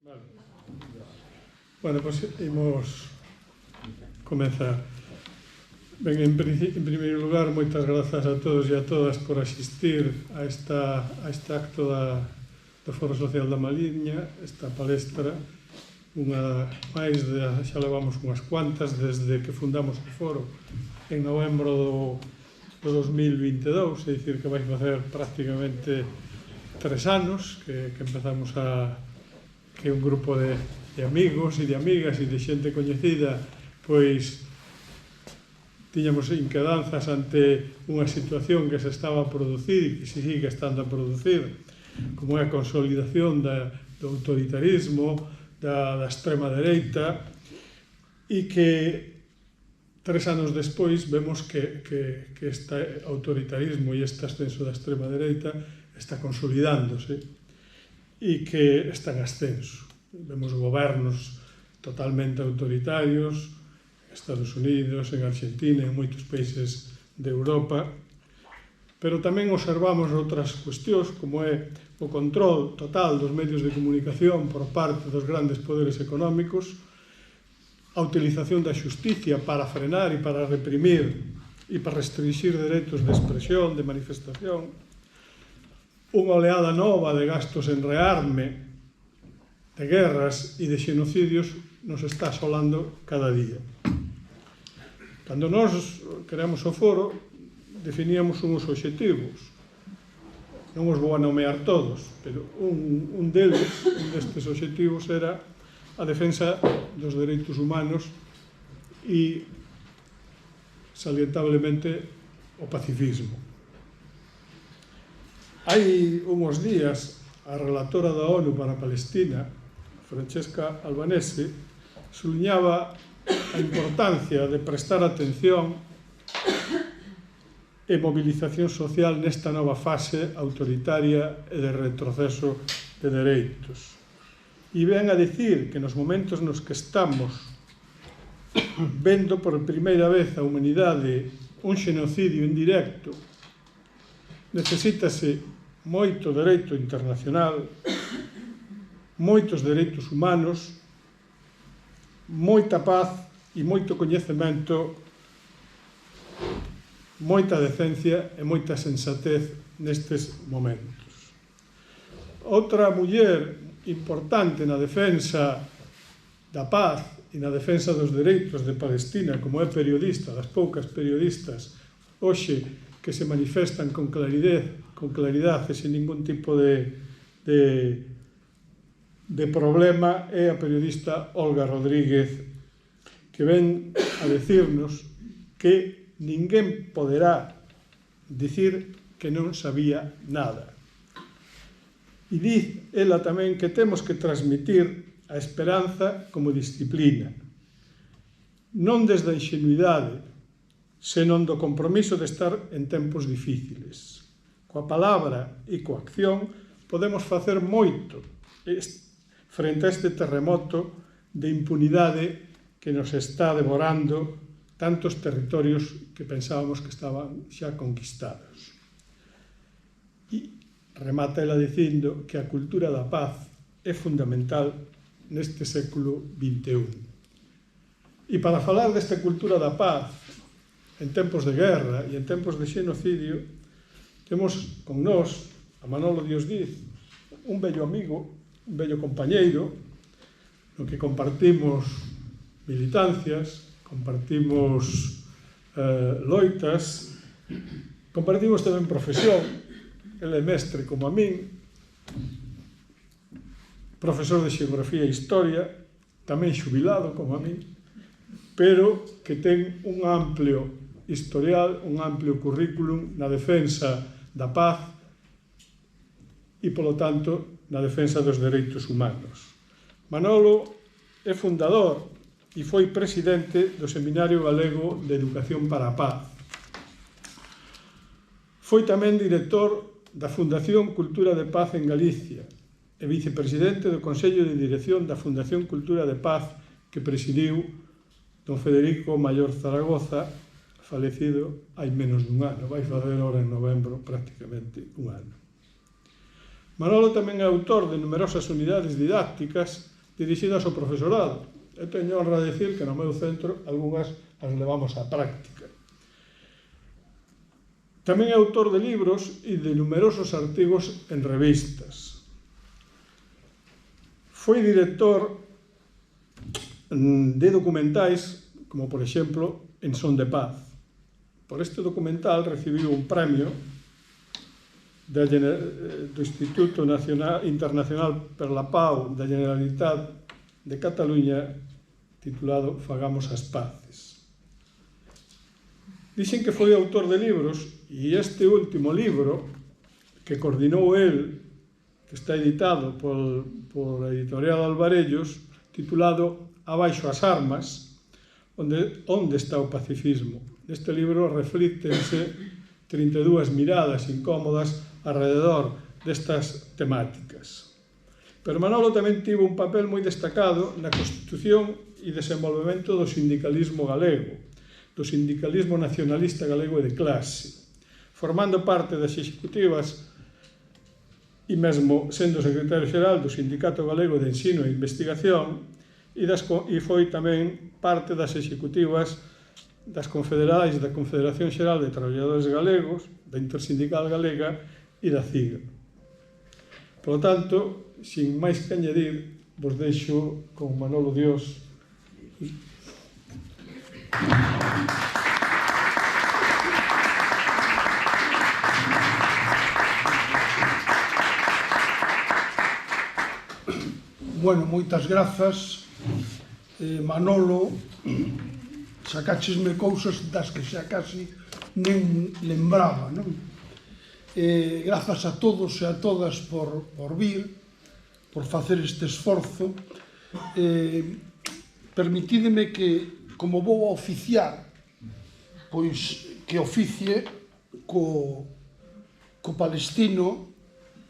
Vale. Bueno, pois imos comenzar. Ben, en primeiro lugar, moitas grazas a todos e a todas por asistir a este acto do Foro Social da Mariña, esta palestra, unha máis de, xa levamos unhas cuantas desde que fundamos o foro en novembro do 2022, é dicir que vai facer prácticamente 3 anos que empezamos que un grupo de amigos e de amigas e de xente coñecida pois tiñamos inquedanzas ante unha situación que se estaba a producir e que se sigue estando a producir, como é a consolidación do autoritarismo, da extrema dereita, e que 3 anos despois vemos que este autoritarismo e este ascenso da extrema dereita está consolidándose e que está en ascenso. Vemos gobernos totalmente autoritarios en Estados Unidos, en Argentina, en moitos países de Europa, pero tamén observamos outras cuestións como é o control total dos medios de comunicación por parte dos grandes poderes económicos, a utilización da xusticia para frenar e para reprimir e para restringir dereitos de expresión, de manifestación, unha oleada nova de gastos en rearme, de guerras e de xenocidios nos está asolando cada día. Cando nós creamos o foro, definíamos uns obxectivos. Non os vou a nomear todos, pero un destes obxectivos era a defensa dos dereitos humanos e, salientablemente, o pacifismo. Hai uns días, a relatora da ONU para a Palestina, Francesca Albanese, subliñaba a importancia de prestar atención e mobilización social nesta nova fase autoritaria e de retroceso de dereitos. E ven a dicir que nos momentos nos que estamos vendo por primeira vez a humanidade un xenocidio indirecto, necesítase moito dereito internacional, moitos dereitos humanos, moita paz e moito coñecemento, moita decencia e moita sensatez nestes momentos. Outra muller importante na defensa da paz e na defensa dos dereitos de Palestina, como é periodista, das poucas periodistas hoxe que se manifestan con claridade e sin ningún tipo de problema, é a periodista Olga Rodríguez, que ven a decirnos que ninguén poderá dicir que non sabía nada. E diz ela tamén que temos que transmitir a esperanza como disciplina, non desde a ingenuidade, senón do compromiso de estar en tempos difíciles. Coa palabra e coa acción podemos facer moito frente a este terremoto de impunidade que nos está devorando tantos territorios que pensábamos que estaban xa conquistados. E remata ela dicindo que a cultura da paz é fundamental neste século XXI. E para falar desta cultura da paz en tempos de guerra e en tempos de xenocidio, temos con nós a Manolo Diosdiz, un vello amigo, un vello compañeiro, no que compartimos militancias, compartimos loitas, compartimos tamén profesión. Ele é mestre como a min, profesor de xeografía e historia, tamén xubilado como a min, pero que ten un amplio historial, un amplio currículum na defensa da paz e, polo tanto, na defensa dos dereitos humanos. Manolo é fundador e foi presidente do Seminario Galego de Educación para a Paz. Foi tamén director da Fundación Cultura de Paz en Galicia e vicepresidente do Consello de Dirección da Fundación Cultura de Paz que presidiu don Federico Mayor Zaragoza, falecido hai menos dun ano, vai facer ahora en novembro prácticamente un ano. Manolo tamén é autor de numerosas unidades didácticas dirixidas ao profesorado. Eu teño a honra de decir que no meu centro algunhas as levamos á práctica. Tamén é autor de libros e de numerosos artigos en revistas. Foi director de documentais, como por exemplo En Son de Paz. Por este documental recibiu un premio do Instituto Internacional per la Pau da Generalitat de Cataluña, titulado Fagamos as Paces. Dixen que foi autor de libros, e este último libro, que coordinou el, que está editado por a editorial Alvarellos, titulado Abaixo as armas, onde está o pacifismo. Neste libro reflíctense 32 miradas incómodas alrededor destas temáticas. Pero Manolo tamén tivo un papel moi destacado na constitución e desenvolvemento do sindicalismo galego, do sindicalismo nacionalista galego e de clase, formando parte das executivas e mesmo sendo secretario xeral do Sindicato Galego de Ensino e Investigación e foi tamén parte das executivas das confederais da Confederación Xeral de Traballadores Galegos, da Intersindical Galega e da CIGA. Por lo tanto, sin máis que añadir, vos deixo con Manolo Dios. Bueno, moitas grazas, Manolo. Sacáchesme cousas das que xa casi nen lembraba, non? Grazas a todos e a todas por vir, por facer este esforzo. Permitídeme que, como vou a oficiar, pois que oficie co palestino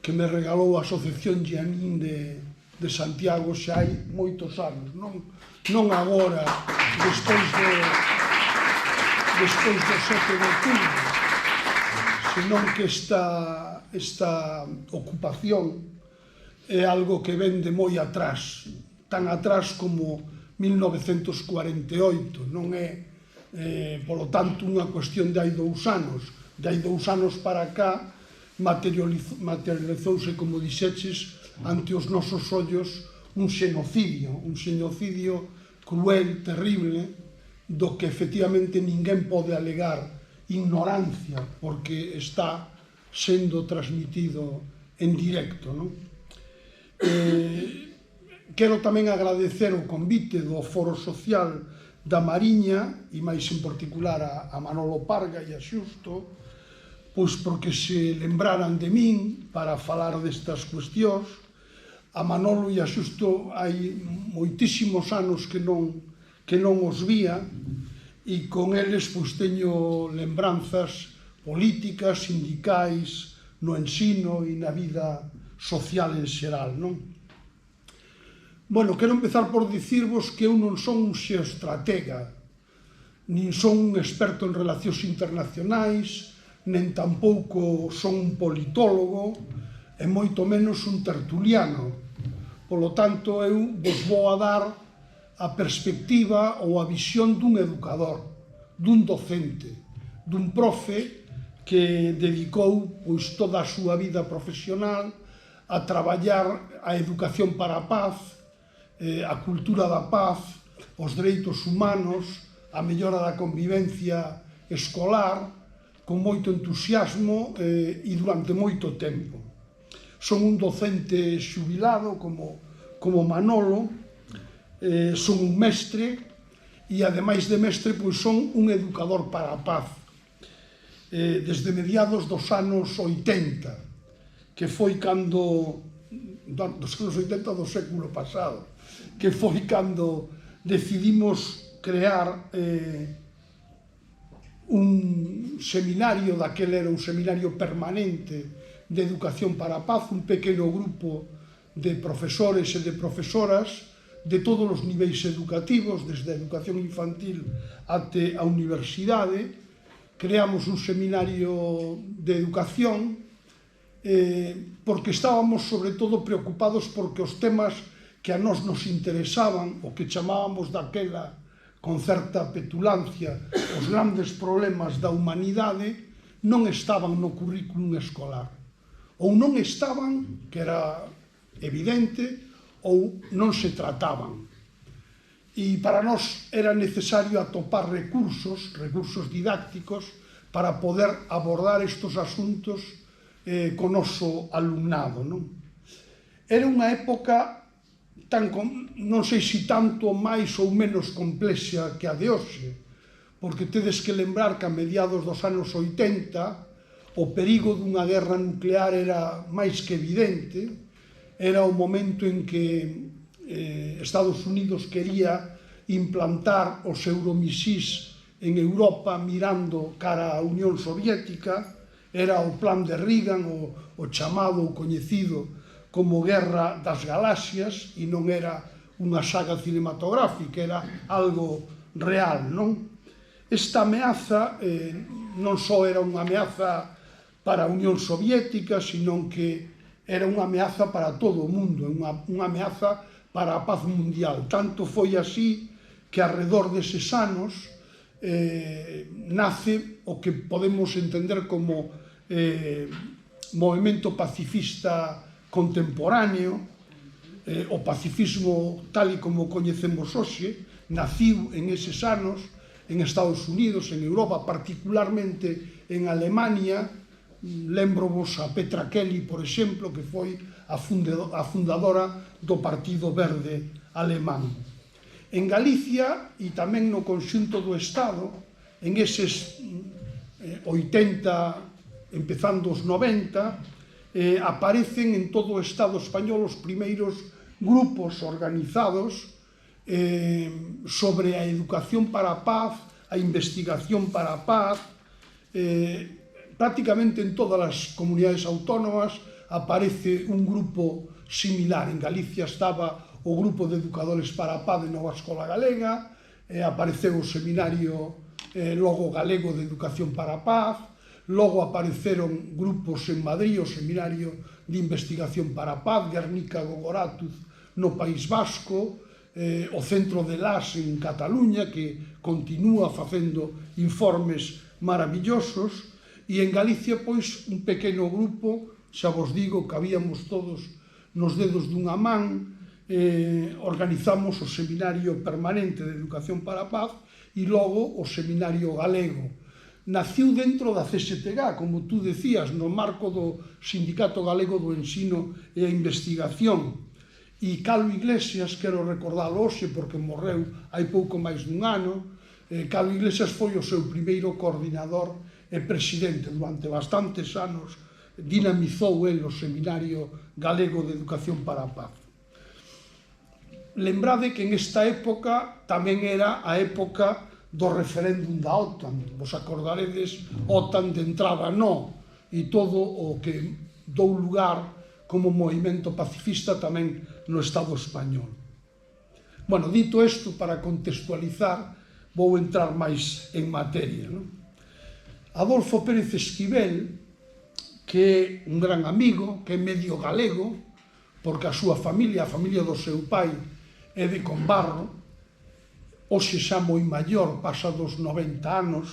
que me regalou a Asociación Gianín de Santiago xa hai moitos anos, non agora, despois do 7 de outubro, senón que esta ocupación é algo que ven de moi atrás, tan atrás como 1948, non é, polo tanto, unha cuestión de hai 2 anos. De hai 2 anos para cá materializouse, como dixeches, ante os nosos ollos un xenocidio cruel, terrible, do que efectivamente ninguén pode alegar ignorancia, porque está sendo transmitido en directo, non? Quero tamén agradecer o convite do Foro Social da Mariña, e máis en particular a Manolo Parga e a Xusto, pois porque se lembraran de min para falar destas cuestións. A Manolo e a Xusto hai moitísimos anos que non os vía, e con eles pois teño lembranzas políticas, sindicais, no ensino e na vida social en xeral, non? Bueno, quero empezar por dicirvos que eu non son un xeostratega, nin son un experto en relacións internacionais, nen tampouco son un politólogo, e moito menos un tertuliano. Polo tanto, eu vos vou a dar a perspectiva ou a visión dun educador, dun docente, dun profe que dedicou pois toda a súa vida profesional a traballar a educación para a paz, a cultura da paz, os dereitos humanos, a mellora da convivencia escolar, con moito entusiasmo e durante moito tempo. Son un docente xubilado como Manolo, son un mestre e, ademais de mestre, pois son un educador para a paz. Desde mediados dos anos 80, que foi cando, dos anos 80 do século pasado, que foi cando decidimos crear un seminario, daquele era un seminario permanente de educación para a paz, un pequeno grupo de profesores e de profesoras de todos os niveis educativos, desde a educación infantil até a universidade. Creamos un seminario de educación porque estábamos sobre todo preocupados porque os temas que a nós nos interesaban, o que chamábamos daquela con certa petulancia os grandes problemas da humanidade, non estaban no currículum escolar. Ou non estaban, que era evidente, ou non se trataban. E para nós era necesario atopar recursos didácticos para poder abordar estes asuntos co noso alumnado, non? Era unha época non sei se tanto máis ou menos complexa que a de hoxe, porque tedes que lembrar que a mediados dos anos 80 o perigo dunha guerra nuclear era máis que evidente. Era o momento en que Estados Unidos quería implantar os euromisís en Europa mirando cara á Unión Soviética. Era o plan de Reagan, o chamado, o coñecido como Guerra das Galaxias, e non era unha saga cinematográfica, era algo real, non? Esta ameaza non só era unha ameaza para a Unión Soviética, sino que era unha ameaza para todo o mundo, unha ameaza para a paz mundial. Tanto foi así que alrededor deses anos nace o que podemos entender como movimento pacifista contemporáneo. O pacifismo tal e como coñecemos hoxe naciu en eses anos en Estados Unidos, en Europa, particularmente en Alemania. Lembro-vos a Petra Kelly, por exemplo, que foi a fundadora do Partido Verde alemán. En Galicia e tamén no conxunto do Estado, en eses 80, empezando os 90, aparecen en todo o Estado español os primeiros grupos organizados sobre a educación para a paz, a investigación para a paz. Prácticamente en todas as comunidades autónomas aparece un grupo similar. En Galicia estaba o Grupo de Educadores para a Paz de Nova Escola Galega, apareceu o Seminario logo Galego de Educación para a Paz, logo apareceron grupos en Madrid, o Seminario de Investigación para a Paz, Guernica Gogoratuz no País Vasco, o Centro de Las en Cataluña, que continúa facendo informes maravillosos, e en Galicia, pois, un pequeno grupo, xa vos digo, que habíamos todos nos dedos dunha man, organizamos o Seminario Permanente de Educación para a Paz e logo o Seminario Galego. Naciu dentro da CSTG, como tú decías, no marco do Sindicato Galego do Ensino e a Investigación. E Calo Iglesias, quero recordalo hoxe porque morreu hai pouco máis dun ano, Calo Iglesias foi o seu primeiro coordinador e presidente. Durante bastantes anos dinamizou el o Seminario Galego de Educación para a Paz. Lembrade que en esta época tamén era a época do referéndum da OTAN. Vos acordaredes, OTAN de entrada no, e todo o que dou lugar como movimento pacifista tamén no Estado español. Bueno, dito isto, para contextualizar, vou entrar máis en materia, non? Adolfo Pérez Esquivel, que é un gran amigo, que é medio galego, porque a súa familia, a familia do seu pai, é de Combarro, hoxe xa moi maior, pasa dos 90 anos,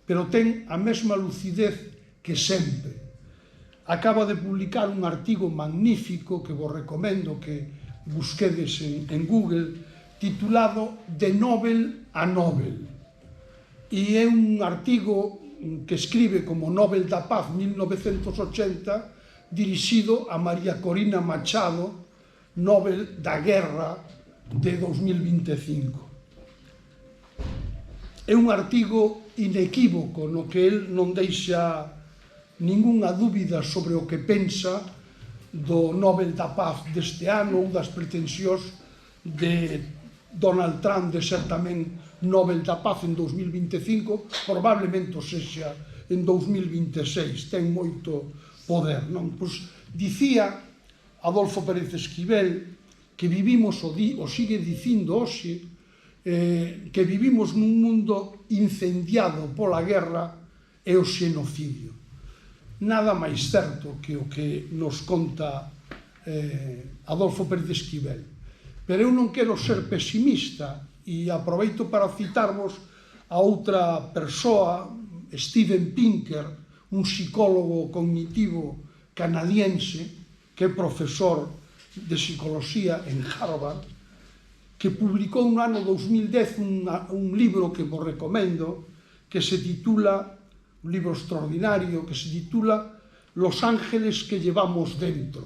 pero ten a mesma lucidez que sempre. Acaba de publicar un artigo magnífico que vos recomendo que busquedes en Google, titulado De Nobel a Nobel. E é un artigo que escribe como Nobel da Paz 1980, dirixido a María Corina Machado, Nobel da Guerra de 2025. É un artigo inequívoco no que el non deixa ningunha dúbida sobre o que pensa do Nobel da Paz deste ano ou das pretensións de Donald Trump de ser tamén Nobel da Paz en 2025, probablemente o sexa en 2026, ten moito poder, non? Pois dicía Adolfo Pérez Esquivel que vivimos, o sigue dicindo hoxe, que vivimos nun mundo incendiado pola guerra e o xenocidio. Nada máis certo que o que nos conta Adolfo Pérez Esquivel. Pero eu non quero ser pesimista e aproveito para citarvos a outra persoa, Steven Pinker, un psicólogo cognitivo canadiense que é profesor de psicoloxía en Harvard, que publicou no ano 2010 un libro que vos recomendo, que se titula, un libro extraordinario, que se titula Los ángeles que llevamos dentro.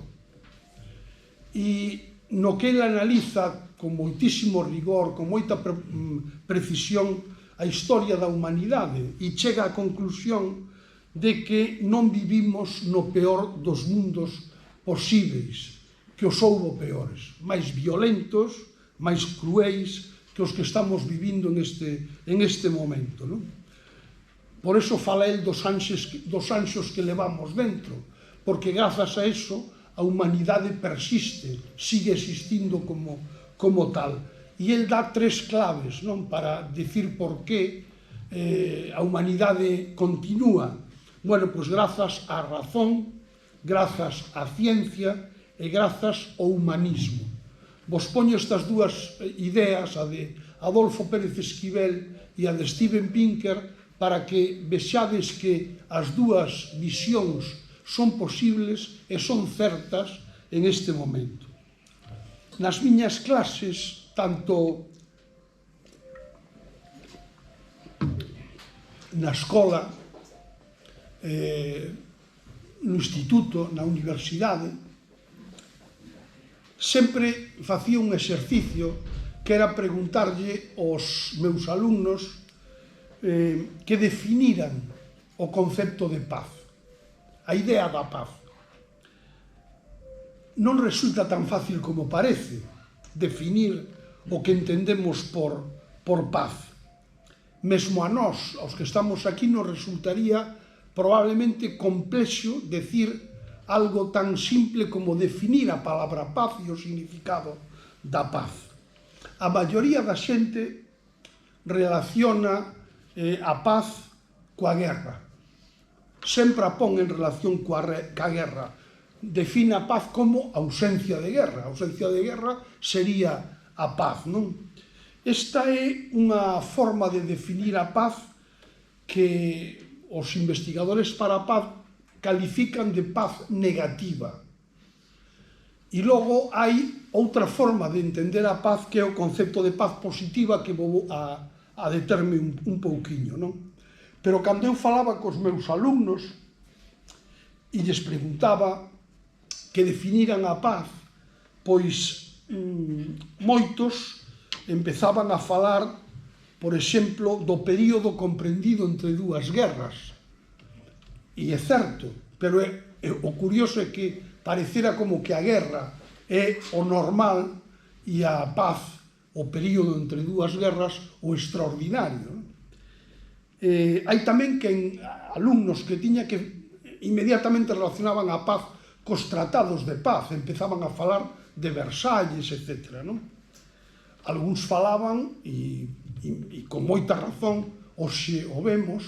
E no que ele analiza con moitísimo rigor, con moita precisión, a historia da humanidade e chega á conclusión de que non vivimos no peor dos mundos posíveis, que os houbo peores, máis violentos, máis cruéis que os que estamos vivindo en este momento, non? Por eso fala el dos anxos que levamos dentro, porque grazas a eso a humanidade persiste, sigue existindo como tal. E el dá tres claves, non, para dicir por que a humanidade continúa. Bueno, pois grazas á razón, grazas á ciencia e grazas ao humanismo. Vos poño estas dúas ideas, a de Adolfo Pérez Esquivel e a de Steven Pinker, para que vexades que as dúas visións son posibles e son certas en este momento. Nas miñas clases, tanto na escola, no instituto, na universidade, sempre facía un exercicio que era preguntarlle aos meus alumnos que definiran o concepto de paz, a idea da paz. Non resulta tan fácil como parece definir o que entendemos por paz. Mesmo a nós, aos que estamos aquí, nos resultaría probablemente complexo decir algo tan simple como definir a palabra paz e o significado da paz. A maioría da xente relaciona a paz coa guerra. Sempre a pon en relación coa guerra. Define a paz como ausencia de guerra. A ausencia de guerra sería a paz, non? Esta é unha forma de definir a paz que os investigadores para a paz califican de paz negativa. E logo hai outra forma de entender a paz, que é o concepto de paz positiva, que vou a determe un pouquiño, non? Pero cando eu falaba cos meus alumnos e lles preguntaba que definiran a paz, pois moitos empezaban a falar, por exemplo, do período comprendido entre dúas guerras. E é certo, pero o curioso é que parecera como que a guerra é o normal e a paz, o período entre dúas guerras, o extraordinario. Hai tamén alumnos que tiña que inmediatamente relacionaban a paz cos tratados de paz, empezaban a falar de Versalles, etc. Algúns falaban, e con moita razón, hoxe o vemos,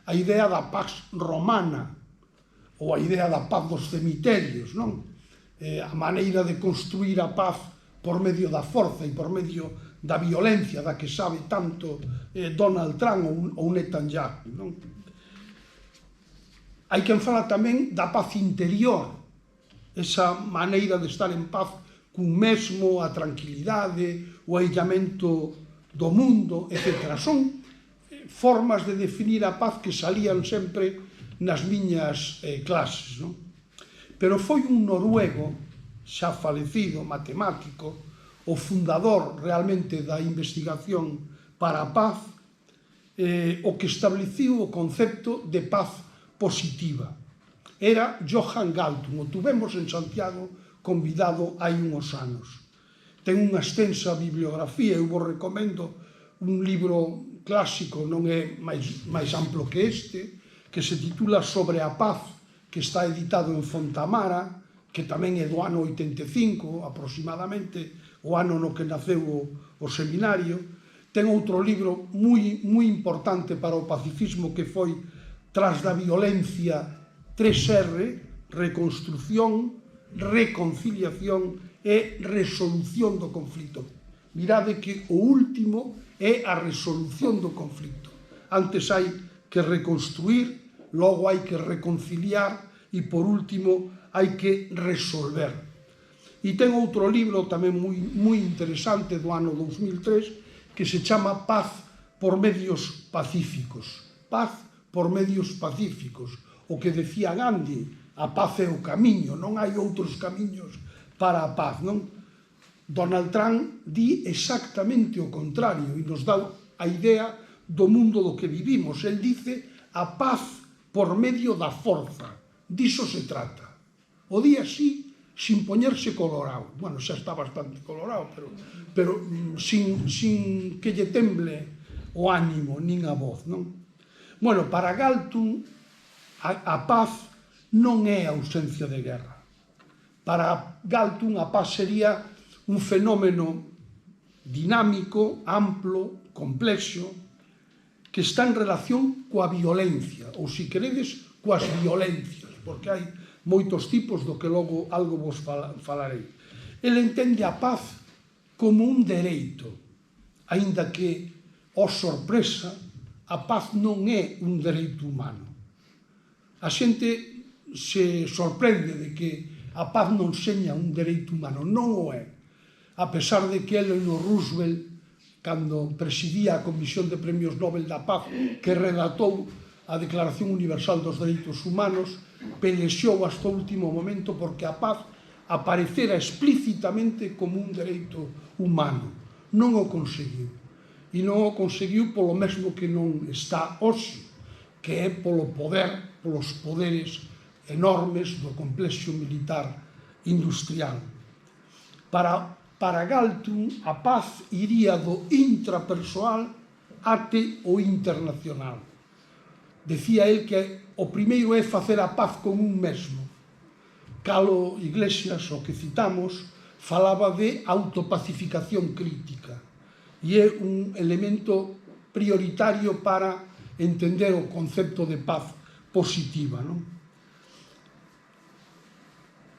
a idea da paz romana, ou a idea da paz dos cemiterios, non? A maneira de construir a paz por medio da forza e por medio da violencia da que sabe tanto Donald Trump ou Netanyahu, non? Hai quen fala tamén da paz interior, esa maneira de estar en paz cun mesmo, a tranquilidade, o aillamento do mundo, etc. Son formas de definir a paz que salían sempre nas miñas clases, non? Pero foi un noruego, xa falecido, matemático, o fundador realmente da investigación para a paz, o que estableciu o concepto de paz positiva. Era Johann Galtung, o tuvemos en Santiago convidado hai uns anos. Ten unha extensa bibliografía, eu vos recomendo un libro clásico, non é máis amplo que este, que se titula Sobre a paz, que está editado en Fontamara, que tamén é do ano 85, aproximadamente, o ano no que naceu o seminario. Ten outro libro moi importante para o pacifismo, que foi Tras da violencia 3R, reconstrucción, reconciliación é resolución do conflito. Mirade que o último é a resolución do conflito. Antes hai que reconstruir, logo hai que reconciliar e, por último, hai que resolver. E ten outro libro tamén moi interesante do ano 2003 que se chama Paz por medios pacíficos. Paz por medios pacíficos. O que decía Gandhi, a paz é o camiño, non hai outros camiños para a paz, non? Donald Trump di exactamente o contrario e nos dá a idea do mundo do que vivimos. El dice a paz por medio da forza. Diso se trata. O di así, sin poñerse colorado. Bueno, xa está bastante colorado, pero sin que lle temble o ánimo, nin a voz, non? Bueno, para Galtung, a paz non é a ausencia de guerra. Para Galtung, a paz sería un fenómeno dinámico, amplo, complexo, que está en relación coa violencia, ou, se queredes, coas violencias, porque hai moitos tipos do que logo algo vos falarei. Ele entende a paz como un dereito, aínda que, ó sorpresa, a paz non é un dereito humano. A xente se sorprende de que a paz non seña un dereito humano, non o é. A pesar de que Eleanor Roosevelt, cando presidía a Comisión de Premios Nobel da Paz, que redactou a Declaración Universal dos Dereitos Humanos, pelexou hasta o último momento porque a paz aparecera explícitamente como un dereito humano. Non o conseguiu. E non o conseguiu polo mesmo que non está hoxe, que é polo poder, polos poderes enormes do complexo militar industrial. Para Galtung, a paz iría do intrapersoal até o internacional. Decía el que o primeiro é facer a paz con un mesmo. Calo Iglesias, o que citamos, falaba de autopacificación crítica e é un elemento prioritario para entender o concepto de paz positiva, non?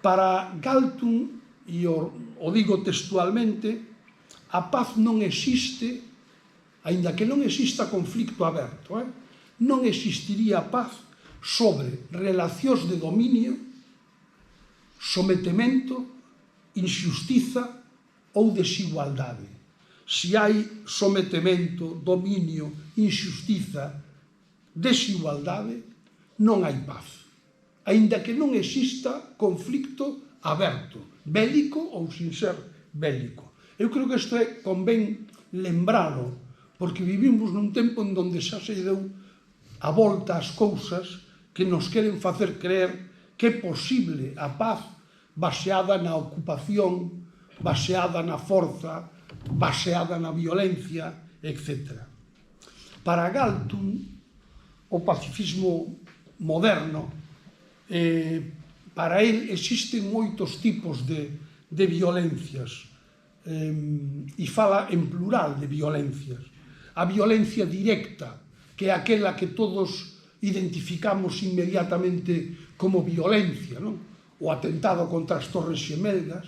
Para Galtung, e o digo textualmente, a paz non existe, aínda que non exista conflicto aberto, non existiría paz sobre relacións de dominio, sometemento, injustiza ou desigualdade. Se hai sometemento, dominio, injustiza, desigualdade, non hai paz. Aínda que non exista conflicto aberto, bélico ou sin ser bélico. Eu creo que isto convén lembralo, porque vivimos nun tempo en donde xa se deu a volta ás cousas que nos queren facer creer que é posible a paz baseada na ocupación, baseada na forza, baseada na violencia, etc. Para Galtung, o pacifismo moderno, para el existen moitos tipos de violencias, e fala en plural de violencias. A violencia directa, que é aquela que todos identificamos inmediatamente como violencia, non? O atentado contra as Torres Xemelgas,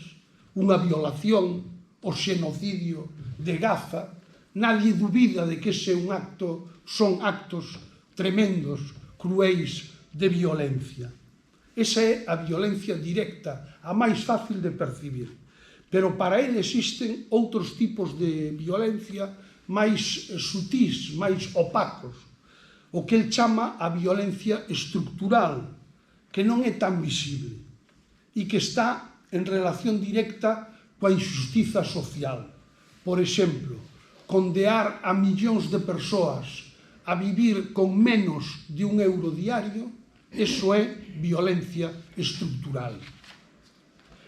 unha violación, o xenocidio de Gaza. Nadie dubida de que ese son actos tremendos, cruéis de violencia. Esa é a violencia directa, a máis fácil de percibir. Pero para ele existen outros tipos de violencia máis sutís, máis opacos. O que ele chama a violencia estructural, que non é tan visible e que está en relación directa coa injustiza social. Por exemplo, condear a millóns de persoas a vivir con menos de €1 diario, eso é violencia estructural.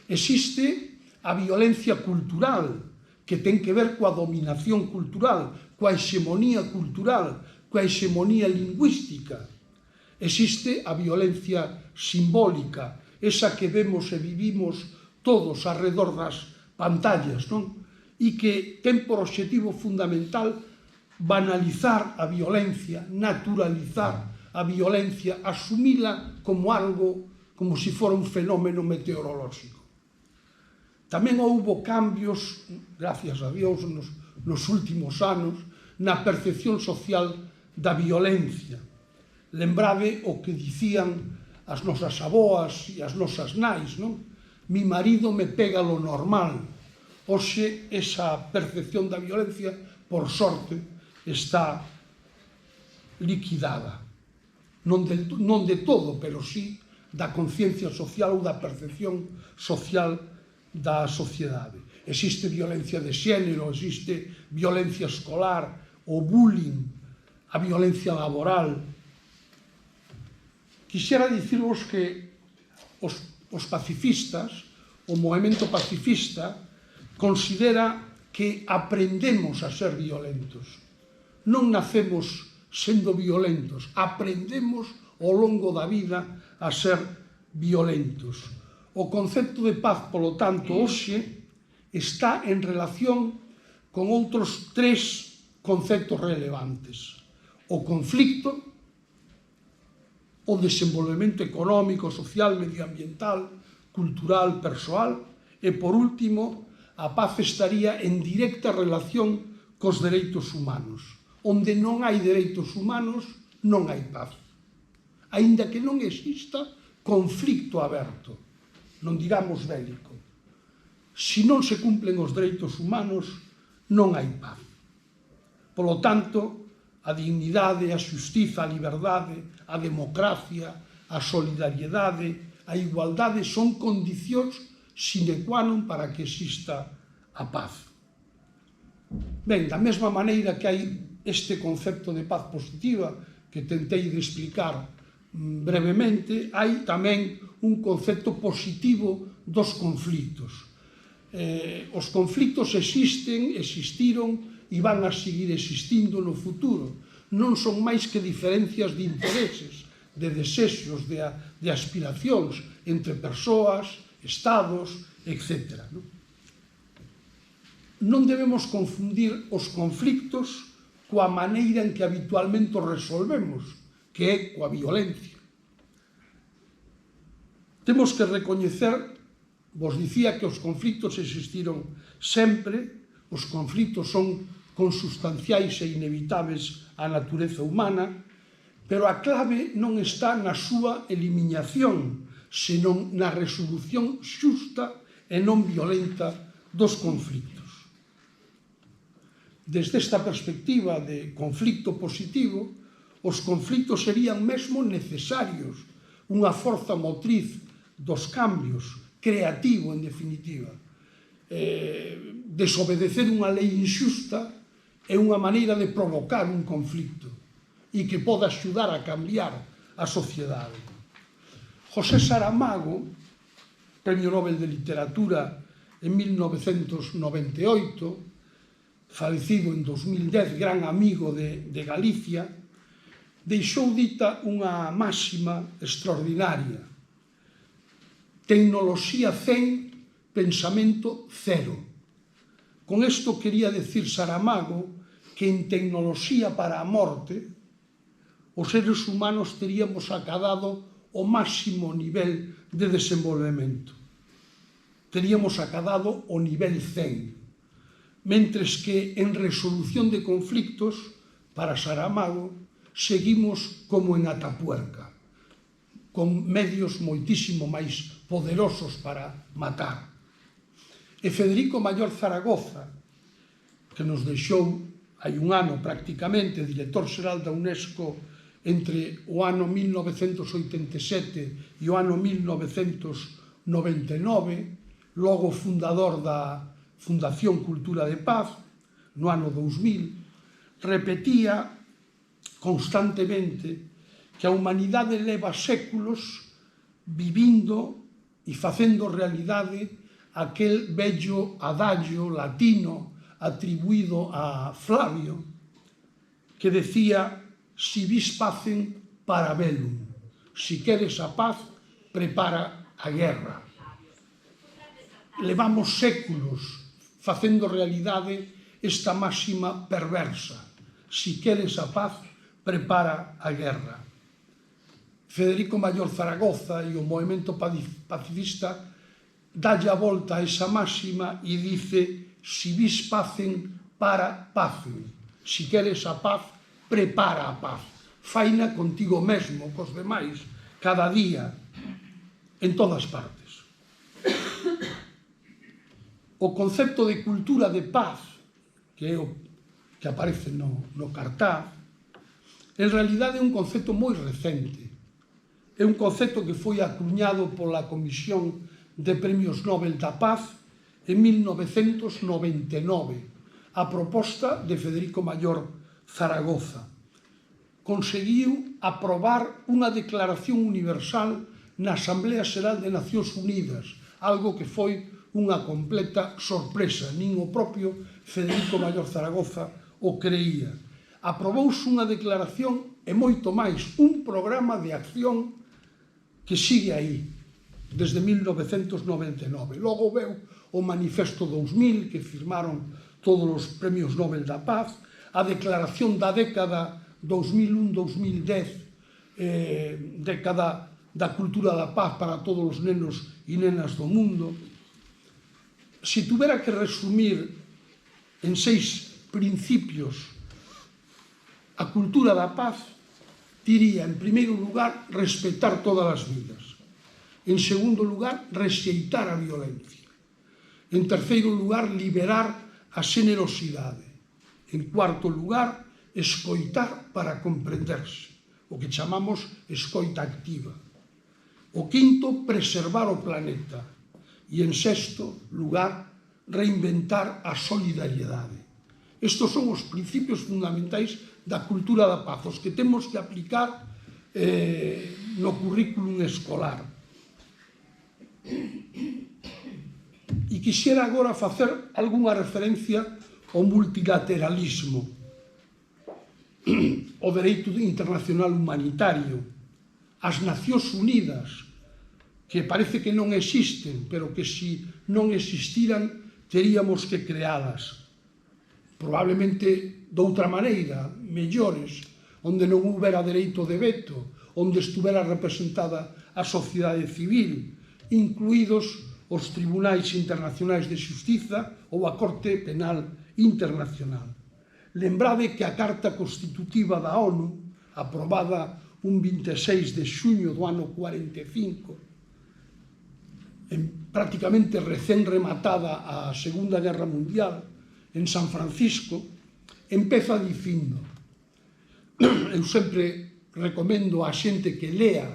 Existe a violencia cultural, que ten que ver coa dominación cultural, coa hexemonía cultural, coa hexemonía lingüística. Existe a violencia simbólica, esa que vemos e vivimos todos arredor das pantallas, non? E que ten por obxectivo fundamental banalizar a violencia, naturalizar a violencia, asumila como algo, como se fora un fenómeno meteorolóxico. Tamén houbo cambios, gracias a Dios, nos últimos anos, na percepción social da violencia. Lembrade o que dicían as nosas aboas e as nosas nais, non? Mi marido me pega lo normal. Hoxe, esa percepción da violencia, por sorte, está liquidada. Non de todo, pero sí da conciencia social ou da percepción social da sociedade. Existe violencia de xénero, existe violencia escolar, o bullying, a violencia laboral. Quixera dicirvos que os pacifistas, o movemento pacifista, considera que aprendemos a ser violentos. Non nacemos sendo violentos, aprendemos ao longo da vida a ser violentos. O concepto de paz, polo tanto, hoxe está en relación con outros tres conceptos relevantes: o conflicto, o desenvolvemento económico, social, medioambiental, cultural, persoal, e, por último, a paz estaría en directa relación cos dereitos humanos. Onde non hai dereitos humanos, non hai paz. Aínda que non exista conflicto aberto, non digamos bélico. Se non se cumplen os dereitos humanos, non hai paz. Polo tanto, a dignidade, a xustiza, a liberdade, a democracia, a solidariedade, a igualdade son condicións sine qua non para que exista a paz. Ben, da mesma maneira que hai este concepto de paz positiva que tentei de explicar brevemente, hai tamén un concepto positivo dos conflitos. Os conflitos existiron e van a seguir existindo no futuro. Non son máis que diferencias de intereses, de desexos, de aspiracións entre persoas, estados, etc. Non debemos confundir os conflictos coa maneira en que habitualmente os resolvemos, que é coa violencia. Temos que recoñecer, vos dicía que os conflictos existiron sempre, os conflictos son consustanciais e inevitables á natureza humana, pero a clave non está na súa eliminación, senón na resolución xusta e non violenta dos conflictos. Desde esta perspectiva de conflicto positivo, os conflictos serían mesmo necesarios, unha forza motriz dos cambios, creativo, en definitiva. Desobedecer unha lei injusta é unha maneira de provocar un conflicto e que poda axudar a cambiar a sociedade. José Saramago, Premio Nobel de Literatura en 1998, falecido en 2010, gran amigo de Galicia, deixou dita unha máxima extraordinaria: tecnoloxía 100, pensamento 0. Con isto quería decir Saramago que en tecnoloxía para a morte os seres humanos teríamos acadado o máximo nivel de desenvolvemento. Teríamos acadado o nivel 100. Mentres que en resolución de conflictos, para Saramago, seguimos como en Atapuerca, con medios moitísimo máis poderosos para matar. E Federico Mayor Zaragoza, que nos deixou hai un ano prácticamente, director xeral da UNESCO entre o ano 1987 e o ano 1999, logo fundador da Fundación Cultura de Paz, no ano 2000, repetía constantemente que a humanidade leva séculos vivindo e facendo realidade aquel bello adagio latino atribuído a Flavio, que decía: si vis pacem, para bellum, si queres a paz, prepara a guerra. Levamos séculos facendo realidade esta máxima perversa: si queres a paz, prepara a guerra. Federico Mayor Zaragoza e o movemento pacifista dalle a volta a esa máxima e dice: si vis pacem, para pacem. Si queres a paz, prepara a paz. Faina contigo mesmo, cos demais, cada día, en todas partes. O concepto de cultura de paz, que é o que aparece no cartaz, en realidade é un concepto moi recente. É un concepto que foi acuñado pola Comisión de Premios Nobel da Paz en 1999, a proposta de Federico Mayor Zaragoza. Conseguiu aprobar unha declaración universal na Asamblea Xeral de Nacións Unidas, algo que foi unha completa sorpresa, nin o propio Federico Mayor Zaragoza o creía. Aprobouse unha declaración e moito máis, un programa de acción que sigue aí, desde 1999. Logo veu o Manifesto 2000, que firmaron todos os premios Nobel da Paz, a declaración da década 2001-2010, década da cultura da paz para todos os nenos e nenas do mundo. Se tuvera que resumir en 6 principios a cultura da paz, diría, en primeiro lugar, respetar todas as vidas. En segundo lugar, rexeitar a violencia. En terceiro lugar, liberar a xenerosidade. En cuarto lugar, escoitar para comprenderse, o que chamamos escoita activa. O quinto, preservar o planeta. E en sexto lugar, reinventar a solidariedade. Estos son os principios fundamentais da cultura da paz, os que temos que aplicar no currículum escolar. E quixera agora facer algunha referencia ao multilateralismo, o dereito internacional humanitario, as Nacións Unidas, que parece que non existen, pero que se non existiran teríamos que crealas. Probablemente doutra maneira, mellores, onde non houbera dereito de veto, onde estuvera representada a sociedade civil, incluídos os tribunais internacionais de xustiza ou a Corte Penal Internacional. Lembrade que a Carta Constitutiva da ONU, aprobada un 26 de xuño do ano 45, prácticamente recén rematada a Segunda Guerra Mundial, en San Francisco, empeza dicindo: eu sempre recomendo a xente que lea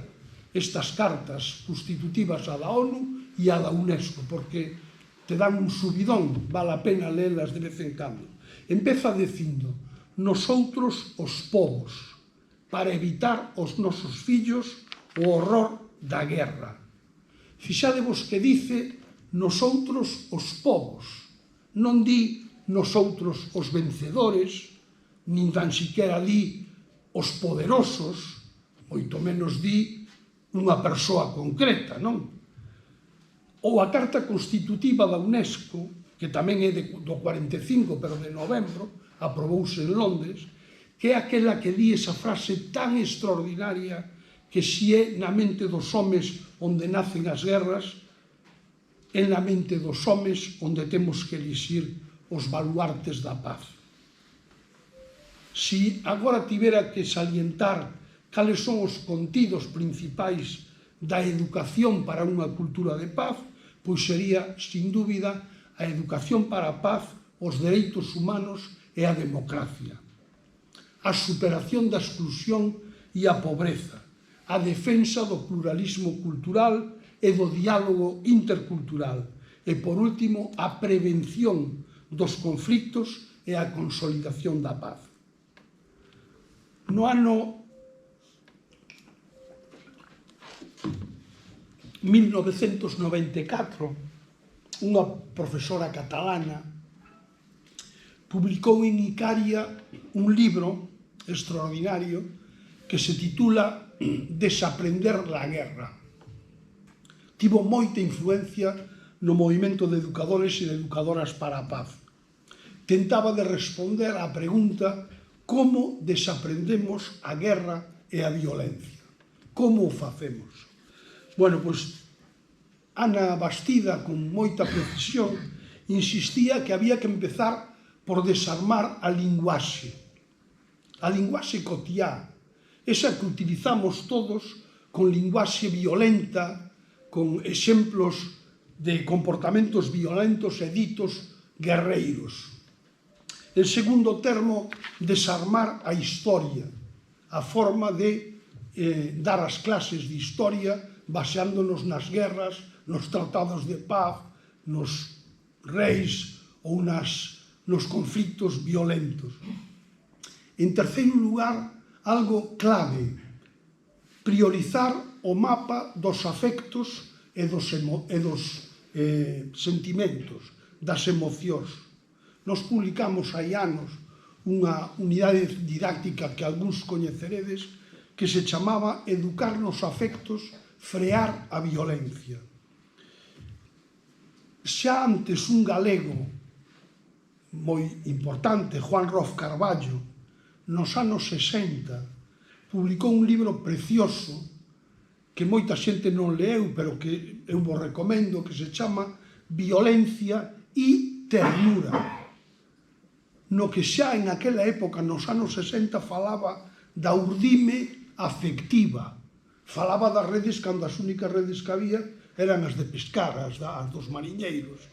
estas cartas constitutivas a da ONU e a da UNESCO, porque te dan un subidón, vale a pena lelas de vez en cando. Empeza dicindo: nosoutros os povos, para evitar os nosos fillos o horror da guerra. Fixadevos que dice nosoutros os povos, non di nosoutros os vencedores, nin tan siquiera di os poderosos, moito menos di unha persoa concreta, non? Ou a Carta Constitutiva da UNESCO, que tamén é do 45, pero de novembro, aprobouse en Londres, que é aquela que di esa frase tan extraordinaria que si é na mente dos homes onde nacen as guerras, é na mente dos homes onde temos que elixir os baluartes da paz. Si agora tivera que salientar cales son os contidos principais da educación para unha cultura de paz, pois sería, sin dúbida, a educación para a paz, os dereitos humanos e a democracia. A superación da exclusión e a pobreza, a defensa do pluralismo cultural e do diálogo intercultural, e, por último, a prevención dos conflitos e a consolidación da paz. No ano 1994, unha profesora catalana publicou en Icaria un libro extraordinario que se titula Desaprender la guerra. Tivo moita influencia no movimento de educadores e de educadoras para a paz. Tentaba de responder á pregunta: como desaprendemos a guerra e a violencia? Como o facemos? Bueno, pois Ana Bastida, con moita precisión, insistía que había que empezar por desarmar a linguaxe cotiá, esa que utilizamos todos con linguaxe violenta, con exemplos de comportamentos violentos e ditos guerreiros. En segundo termo, desarmar a historia, a forma de dar as clases de historia baseándonos nas guerras, nos tratados de paz, nos reis ou nos conflitos violentos. En terceiro lugar, algo clave, priorizar o mapa dos afectos e dos sentimentos, das emocións. Nos publicamos hai anos unha unidade didáctica que algúns coñeceredes que se chamaba Educar nos afectos, frear a violencia. Xa antes un galego moi importante, Juan Roz Carballo, nos anos 60, publicou un libro precioso que moita xente non leeu, pero que eu vos recomendo, que se chama Violencia e Ternura, no que xa en aquela época, nos anos 60, falaba da urdime afectiva, falaba das redes cando as únicas redes que había eran as de pescar, as dos mariñeiros.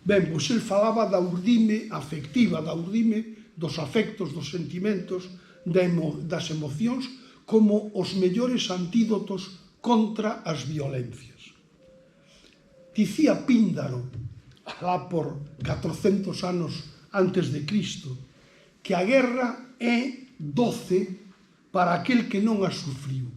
Ben, pois el falaba da urdime afectiva, da urdime dos afectos, dos sentimentos, das emocións, como os mellores antídotos contra as violencias. Dicía Píndaro, alá por 400 anos antes de Cristo, que a guerra é doce para aquel que non a sufriu,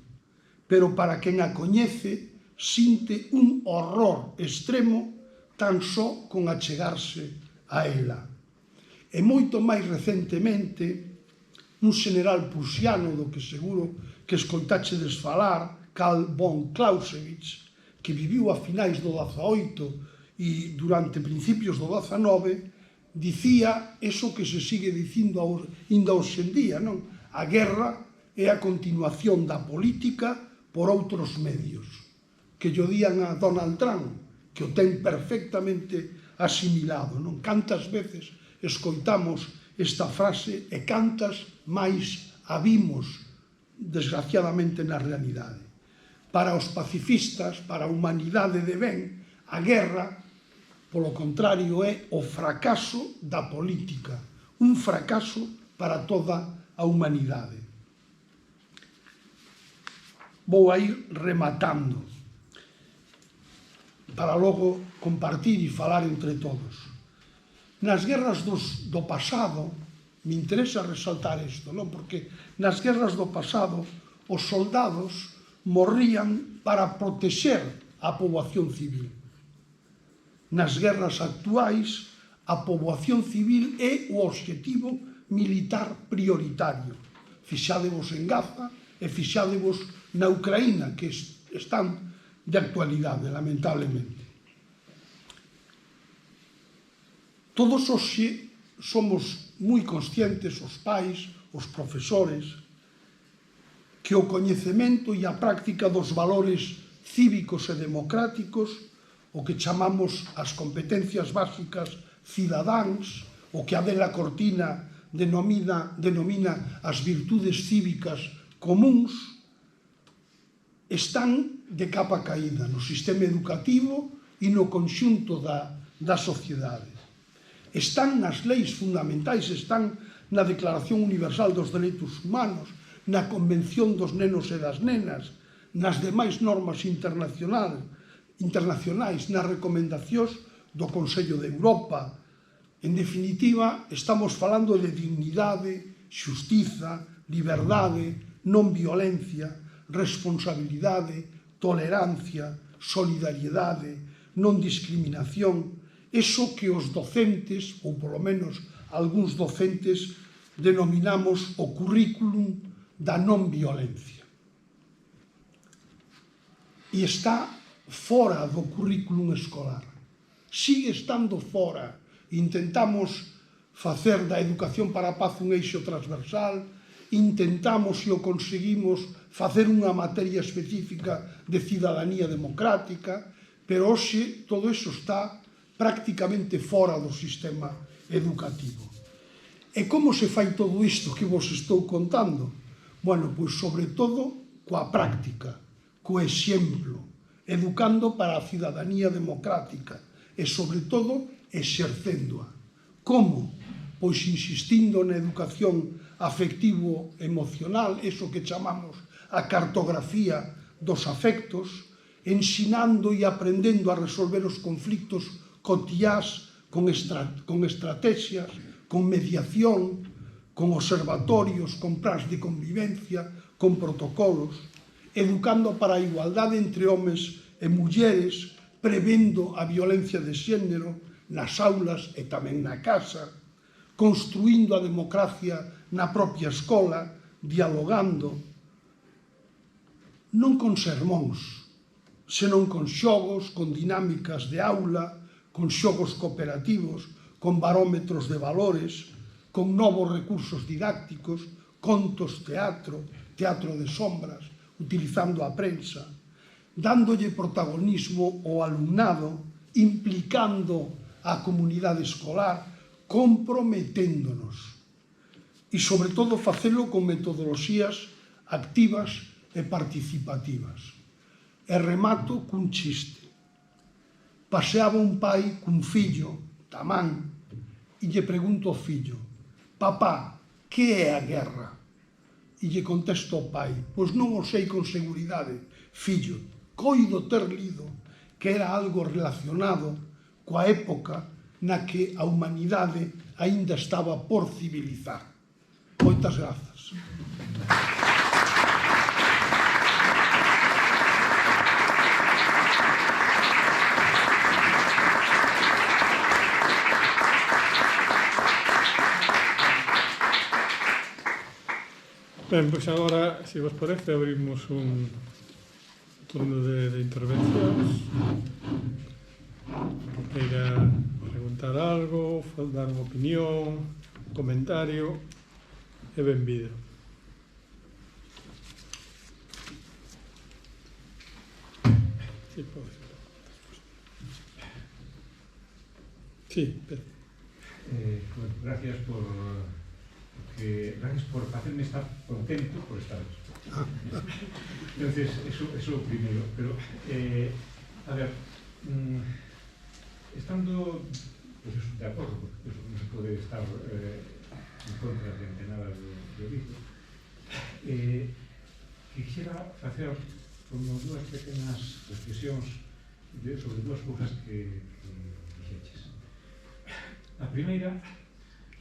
pero para quen a coñece sinte un horror extremo tan só con achegarse a ela. E moito máis recentemente, un general prusiano do que seguro que escoitachedes falar, Karl von Clausewitz, que viviu a finais do XVIII e durante principios do XIX, dicía eso que se sigue dicindo ainda hoxe en día, non? A guerra é a continuación da política por outros medios, que lle dían a Donald Trump, que o ten perfectamente asimilado, non? Cantas veces escoitamos esta frase e cantas máis a vimos, desgraciadamente, na realidade. Para os pacifistas, para a humanidade de ben, a guerra, polo contrario, é o fracaso da política, un fracaso para toda a humanidade. Vou a ir rematando, para logo compartir e falar entre todos. Nas guerras do pasado, me interesa resaltar isto, non? Porque nas guerras do pasado os soldados morrían para protexer a poboación civil. Nas guerras actuais, a poboación civil é o obxectivo militar prioritario. Fixádevos en Gaza e fixádevos na Ucraína, que están de actualidade, lamentablemente. Todos hoxe somos moi conscientes, os pais, os profesores, que o coñecemento e a práctica dos valores cívicos e democráticos, o que chamamos as competencias básicas cidadáns, o que Adela Cortina denomina as virtudes cívicas comuns, están de capa caída no sistema educativo e no conxunto da sociedade. Están nas leis fundamentais, están na Declaración Universal dos Dereitos Humanos, na Convención dos Nenos e das Nenas, nas demais normas internacionais, nas recomendacións do Consello de Europa. En definitiva, estamos falando de dignidade, xustiza, liberdade, non violencia, responsabilidade, tolerancia, solidariedade, non discriminación, eso que os docentes, ou polo menos algúns docentes, denominamos o currículum da non violencia. E está fora do currículum escolar. Sigue estando fora. Intentamos facer da educación para a paz un eixo transversal, intentamos, e o conseguimos, facer unha materia específica de cidadanía democrática, pero hoxe todo iso está prácticamente fora do sistema educativo. E como se fai todo isto que vos estou contando? Bueno, pois sobre todo coa práctica, co exemplo, educando para a cidadanía democrática e sobre todo exercéndoa. Como? Pois insistindo na educación afectivo-emocional, eso que chamamos a cartografía dos afectos, ensinando e aprendendo a resolver os conflictos cotiás con estrategias, con mediación, con observatorios, con plans de convivencia, con protocolos, educando para a igualdade entre homes e mulleres, prevendo a violencia de xénero nas aulas e tamén na casa, construindo a democracia na propia escola, dialogando, non con sermóns, senón con xogos, con dinámicas de aula, con xogos cooperativos, con barómetros de valores, con novos recursos didácticos, contos, teatro, teatro de sombras, utilizando a prensa, dándolle protagonismo ao alumnado, implicando a comunidade escolar, comprometéndonos. E, sobre todo, facelo con metodoloxías activas e participativas. E remato cun chiste. Paseaba un pai cun fillo, tamán, e lle pregunto ao fillo: papá, que é a guerra? E lle contesta ao pai: pois non o sei con seguridade, fillo, coido ter lido que era algo relacionado coa época na que a humanidade aínda estaba por civilizar. Moitas grazas. Ben, pois agora, se vos parece, abrimos un turno de intervencións. Que queira preguntar algo, dar unha opinión, un comentario, é benvido. Sí, pode. Sí, Pedro. Bueno, gracias por hacerme estar contento por estar aquí. Entonces, eso es lo primero. Pero, a ver, estando pues eso, de acordo, porque eso non se pode estar en contra de nada do dito, quixera facer como dúas pequenas reflexións sobre dúas cousas que dixeches. A primeira,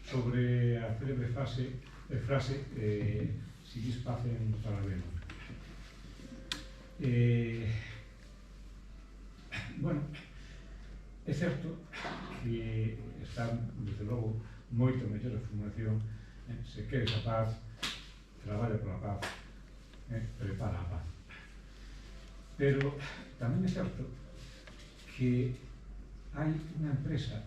sobre a célebre frase si vis pacem para bem. Bueno, é certo que está, desde logo, moito mellor a formulación. Se queres a paz, traballa pola paz, prepara a paz. Pero tamén é certo que hai unha empresa,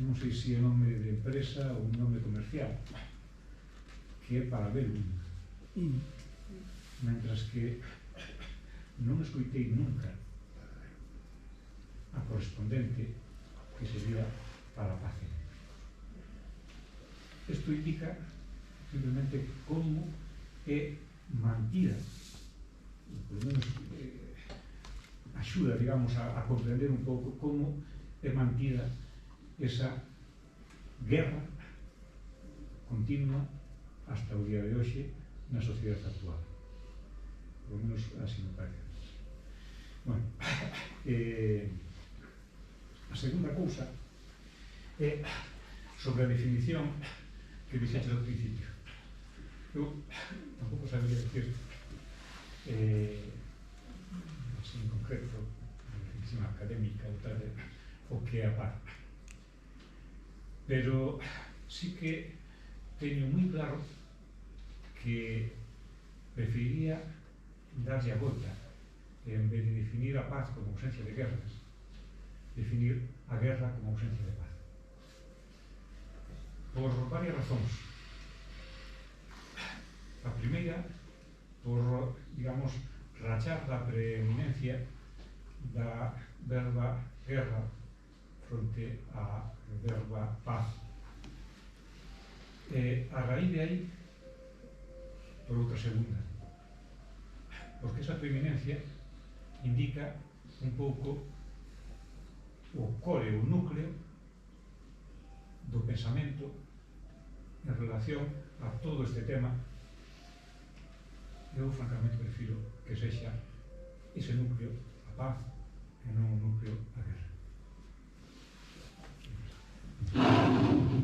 non sei se é nome de empresa ou un nome comercial, que é para ver un. Mentras que non escoitei nunca a correspondente que sería para a paz. Isto indica simplemente como é mantida, por lo menos axuda, digamos, a comprender un pouco como é mantida esa guerra continua hasta o día de hoxe na sociedade actual. Por lo menos así me parece. Bueno, a segunda cousa é sobre a definición que dixeches ao principio. Eu tampouco sabía decir así en concreto, a definición académica ou tal, o que é a paz. Pero sí que teño moi claro que preferiría darlle a volta e, en vez de definir a paz como ausencia de guerras, definir a guerra como ausencia de paz. Por varias razóns. A primeira, por, digamos, rachar da preeminencia verba guerra fronte á verba paz. A raíz de aí, por outra segunda, porque esa preeminencia indica un pouco o core, o núcleo do pensamento en relación a todo este tema. Eu francamente prefiro que sexa ese núcleo a paz e non o núcleo a guerra.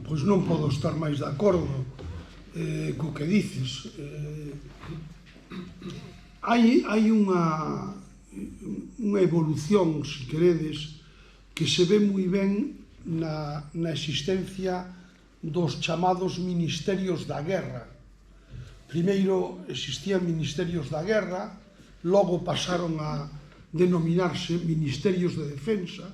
Pois non podo estar máis de acordo co que dices. Hai unha evolución, se queredes, que se ve moi ben na existencia dos chamados ministerios da guerra. Primeiro existían ministerios da guerra, logo pasaron a denominarse ministerios de defensa,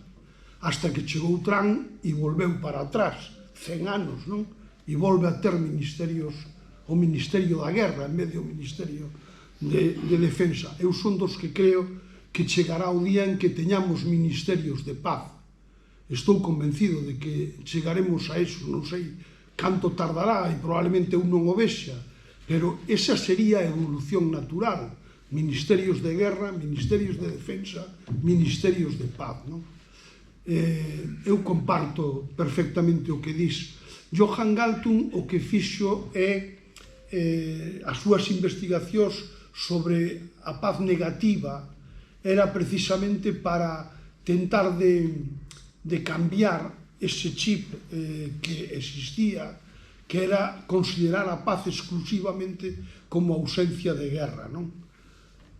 hasta que chegou Trump e volveu para atrás, 100 anos, non? E volve a ter ministerios, o Ministerio da Guerra en vez do Ministerio de Defensa. Eu son dos que creo que chegará o día en que teñamos ministerios de paz. Estou convencido de que chegaremos a eso, non sei canto tardará e probablemente eu non o vexa, pero esa sería a evolución natural. Ministerios de guerra, ministerios de defensa, ministerios de paz, non? Eu comparto perfectamente o que dis. Johan Galtung o que fixo é as súas investigacións sobre a paz negativa era precisamente para tentar de cambiar ese chip que existía, que era considerar a paz exclusivamente como ausencia de guerra, non?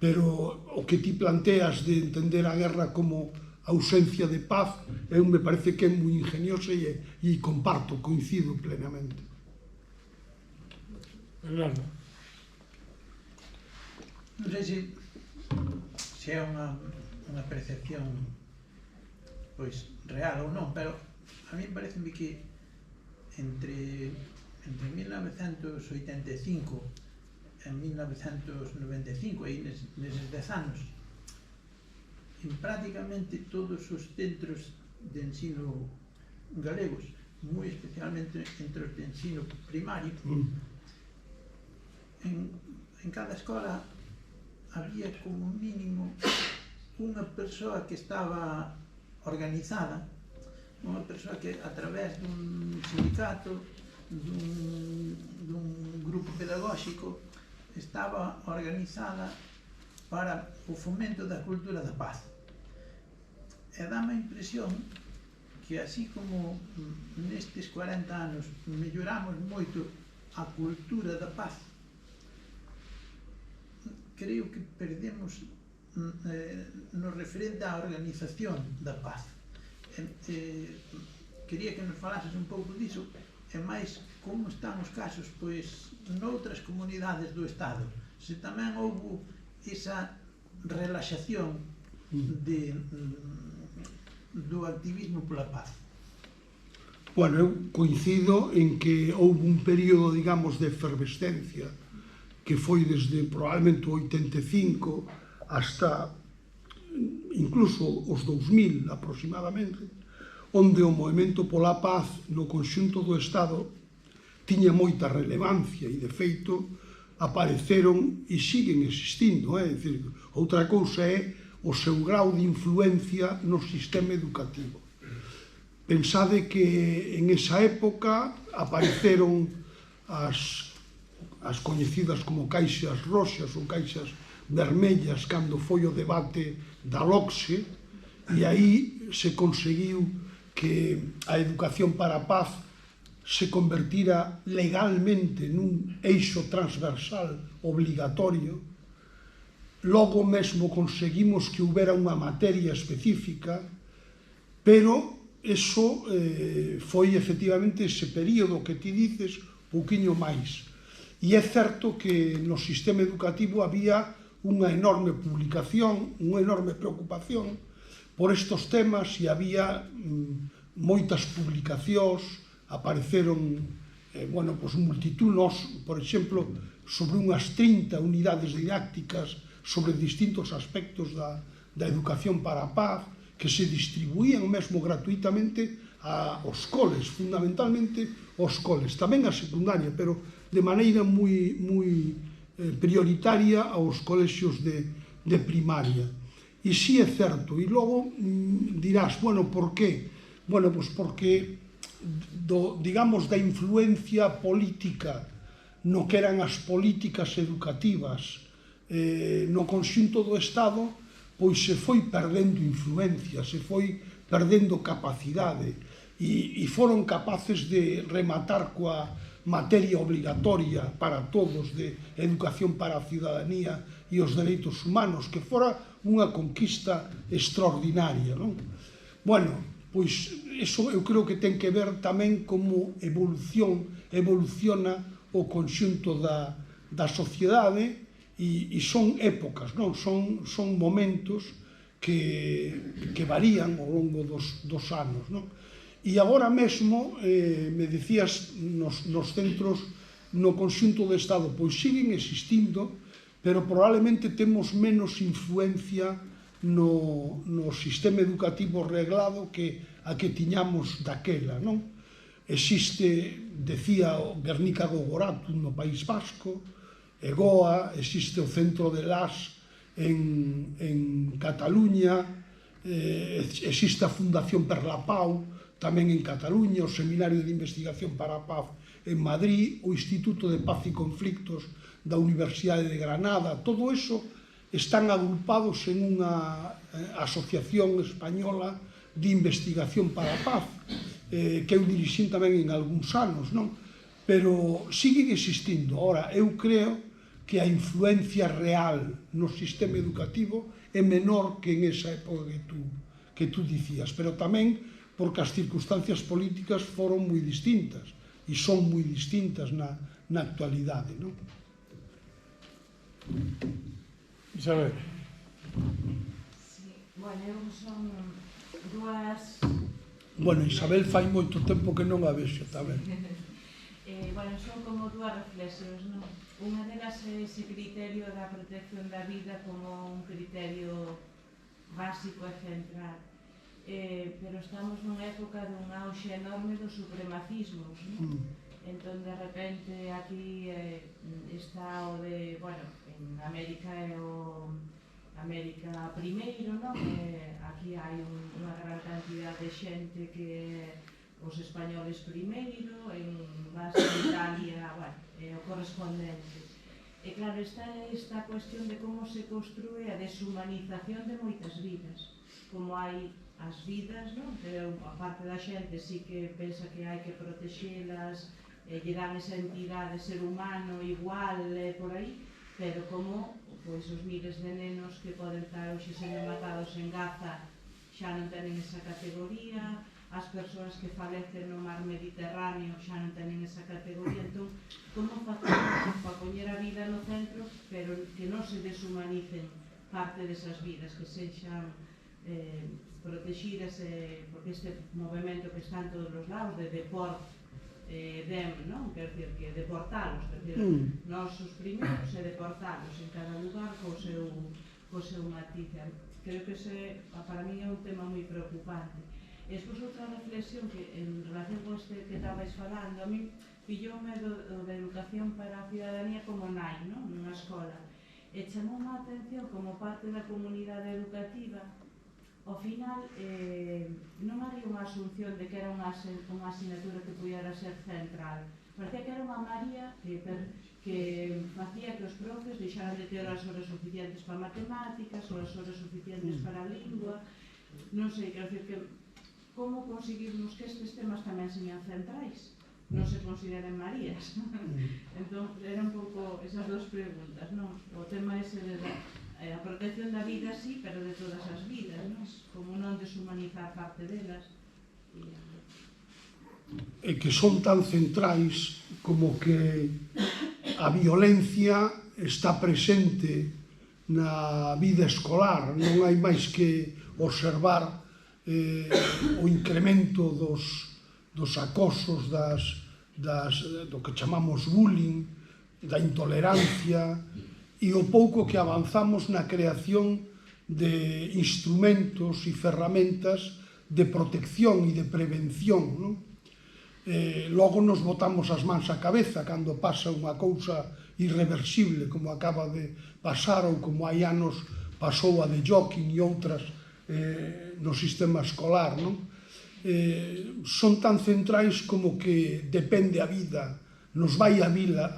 Pero o que ti planteas de entender a guerra como ausencia de paz, eu me parece que é moi ingenioso e comparto, coincido plenamente. Fernando. Non sei se é unha percepción pois real ou non, pero a mí parece que entre 1985 e 1995, aí neses 10 anos, en prácticamente todos os centros de ensino galegos, moi especialmente entre os de ensino primario, en cada escola había como mínimo unha persoa que estaba organizada, unha persoa que a través dun sindicato, dun grupo pedagóxico, estaba organizada para o fomento da cultura da paz. E dá-me a impresión que así como nestes 40 anos melloramos moito a cultura da paz, creo que perdemos no referente á organización da paz. Quería que nos falases un pouco diso, e máis como están os casos pois noutras comunidades do Estado, se tamén houve esa relaxación do activismo pola paz. Bueno, eu coincido en que houve un período, digamos, de efervescencia que foi desde probablemente o 85 hasta incluso os 2000 aproximadamente, onde o movemento pola paz no conxunto do Estado tiña moita relevancia e, de feito, apareceron e siguen existindo. É dicir, outra cousa é o seu grau de influencia no sistema educativo. Pensade que en esa época apareceron as coñecidas como caixas roxas ou caixas vermellas cando foi o debate da LOCSE, e aí se conseguiu que a educación para a paz se convertira legalmente nun eixo transversal obligatorio. Logo mesmo conseguimos que houbera unha materia específica, pero eso foi efectivamente ese período que ti dices pouquiño máis. E é certo que no sistema educativo había unha enorme publicación, unha enorme preocupación por estos temas, e había moitas publicacións, apareceron multitud, por exemplo, sobre unhas 30 unidades didácticas sobre distintos aspectos da educación para a paz, que se distribuían mesmo gratuitamente aos coles, fundamentalmente aos coles, tamén a secundaria, pero de maneira moi prioritaria aos colexios de primaria. E si é certo, e logo dirás, bueno, por qué? Bueno, pois porque digamos, da influencia política no que eran as políticas educativas no conxunto do Estado, pois se foi perdendo influencia, se foi perdendo capacidade e foron capaces de rematar coa materia obligatoria para todos de educación para a ciudadanía e os dereitos humanos, que fora unha conquista extraordinaria, non? Bueno, pois iso eu creo que ten que ver tamén como evoluciona o conxunto da sociedade e son épocas, non? Son momentos que varían ao longo dos anos, non? E agora mesmo, me dicías, nos centros no conxunto do Estado, pois siguen existindo, pero probablemente temos menos influencia no sistema educativo reglado que a que tiñamos daquela, non? Existe, decía Guernica Gogoratum no País Vasco, EGOA, existe o Centro de Las en Cataluña, existe a Fundación Per la Pau tamén en Cataluña, o Seminario de Investigación para a Paz en Madrid, o Instituto de Paz e Conflictos da Universidade de Granada. Todo eso están agrupados en unha asociación española de investigación para a paz, que eu dirixín tamén en algúns anos, non? Pero siguen existindo. Ora, eu creo que a influencia real no sistema educativo é menor que en esa época que tú dicías, pero tamén porque as circunstancias políticas foron moi distintas e son moi distintas na actualidade, non? Isabel. Sí, bueno, eu son dúas... Bueno, Isabel fai moito tempo que non a vexo tamén. Bueno, son como dúas reflexións, non? Unha delas é ese criterio da protección da vida como un criterio básico e central. Pero estamos nunha época dun auxe enorme dos supremacismos, non? Entón, de repente, aquí está o de, bueno, en América é o América primeiro, non? Aquí hai unha gran cantidad de xente que é os españoles primeiro, en base a Italia, bueno, é o correspondente. E claro, está esta cuestión de como se construe a deshumanización de moitas vidas, como hai as vidas, non? Pero a parte da xente sí que pensa que hai que protexelas, lle dan esa entidade ser humano igual por aí, pero como pois os miles de nenos que poden estar hoxe sendo matados en Gaza xa non tenen esa categoría, as persoas que falecen no mar Mediterráneo xa non tenen esa categoría. Entón, como facemos para poñer a vida no centro, pero que non se deshumanicen parte desas vidas, que sexan protegidas, porque este movimento que está en todos os lados de deport non? Quer dizer, que deportalos, quer dizer, nós os primeiros e deportalos en cada lugar co seu matiz. Creo que ese, para mí, é un tema moi preocupante. E despois outra reflexión que, en relación con este que estabais falando, a mí pilloume do de educación para a ciudadanía como nai, non? Nunha escola. E chamou a atención como parte da comunidade educativa. Ao final, non había unha asunción de que era unha asignatura que pudiera ser central. Parecía que era unha maría que facía que os profes deixaran de ter as horas suficientes para matemáticas ou as horas suficientes para a lingua. Non sei, quero dicir que como conseguirmos que estes temas tamén señan centrais, non se consideren marías. Entón, eran un pouco esas dos preguntas, non? O tema ese de a protección da vida, sí, pero de todas as vidas, non? Como non deshumanizar parte delas. E que son tan centrais como que a violencia está presente na vida escolar. Non hai máis que observar o incremento dos acosos, do que chamamos bullying, da intolerancia, e o pouco que avanzamos na creación de instrumentos e ferramentas de protección e de prevención, non? Logo nos botamos as mans á cabeza cando pasa unha cousa irreversible como acaba de pasar ou como hai anos pasou a de Joaquín e outras no sistema escolar, non? Son tan centrais como que depende a vida, nos vai a vida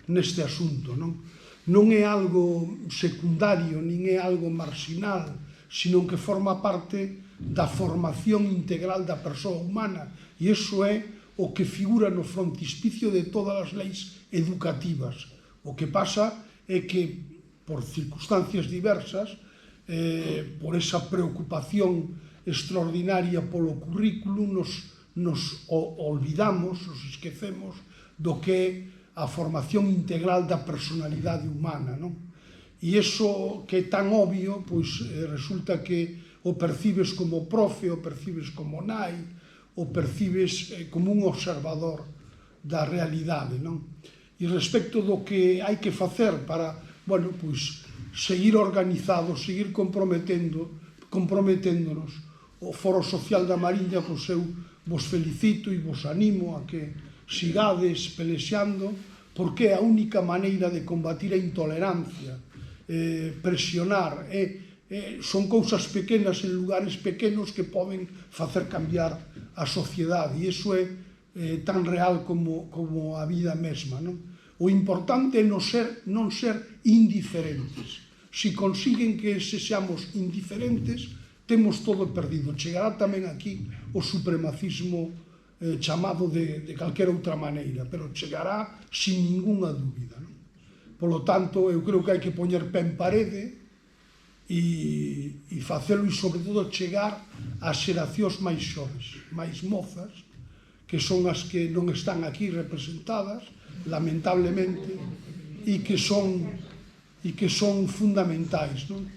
neste asunto, non? Non é algo secundario, nin é algo marxinal, sino que forma parte da formación integral da persoa humana, e iso é o que figura no frontispicio de todas as leis educativas. O que pasa é que, por circunstancias diversas, por esa preocupación extraordinaria polo currículo, nos olvidamos, nos esquecemos do que é a formación integral da personalidade humana, non? E iso que é tan obvio, pois resulta que o percibes como profe, o percibes como nai, o percibes como un observador da realidade, non? E respecto do que hai que facer para, bueno, pois seguir organizados, seguir comprometéndonos, o Foro Social da Mariña, pois eu vos felicito e vos animo a que sigades pelexando, porque é a única maneira de combatir a intolerancia, presionar, son cousas pequenas en lugares pequenos que poden facer cambiar a sociedade, e iso é tan real como a vida mesma, non? O importante é non ser indiferentes. Se consiguen que sexamos indiferentes, temos todo perdido. Chegará tamén aquí o supremacismo chamado de calquera outra maneira, pero chegará sin ninguna dúbida, non? Polo tanto, eu creo que hai que poñer pé en parede e facelo, e sobre todo chegar ás xeracións máis xoves, máis mozas, que son as que non están aquí representadas, lamentablemente, e que son fundamentais, non?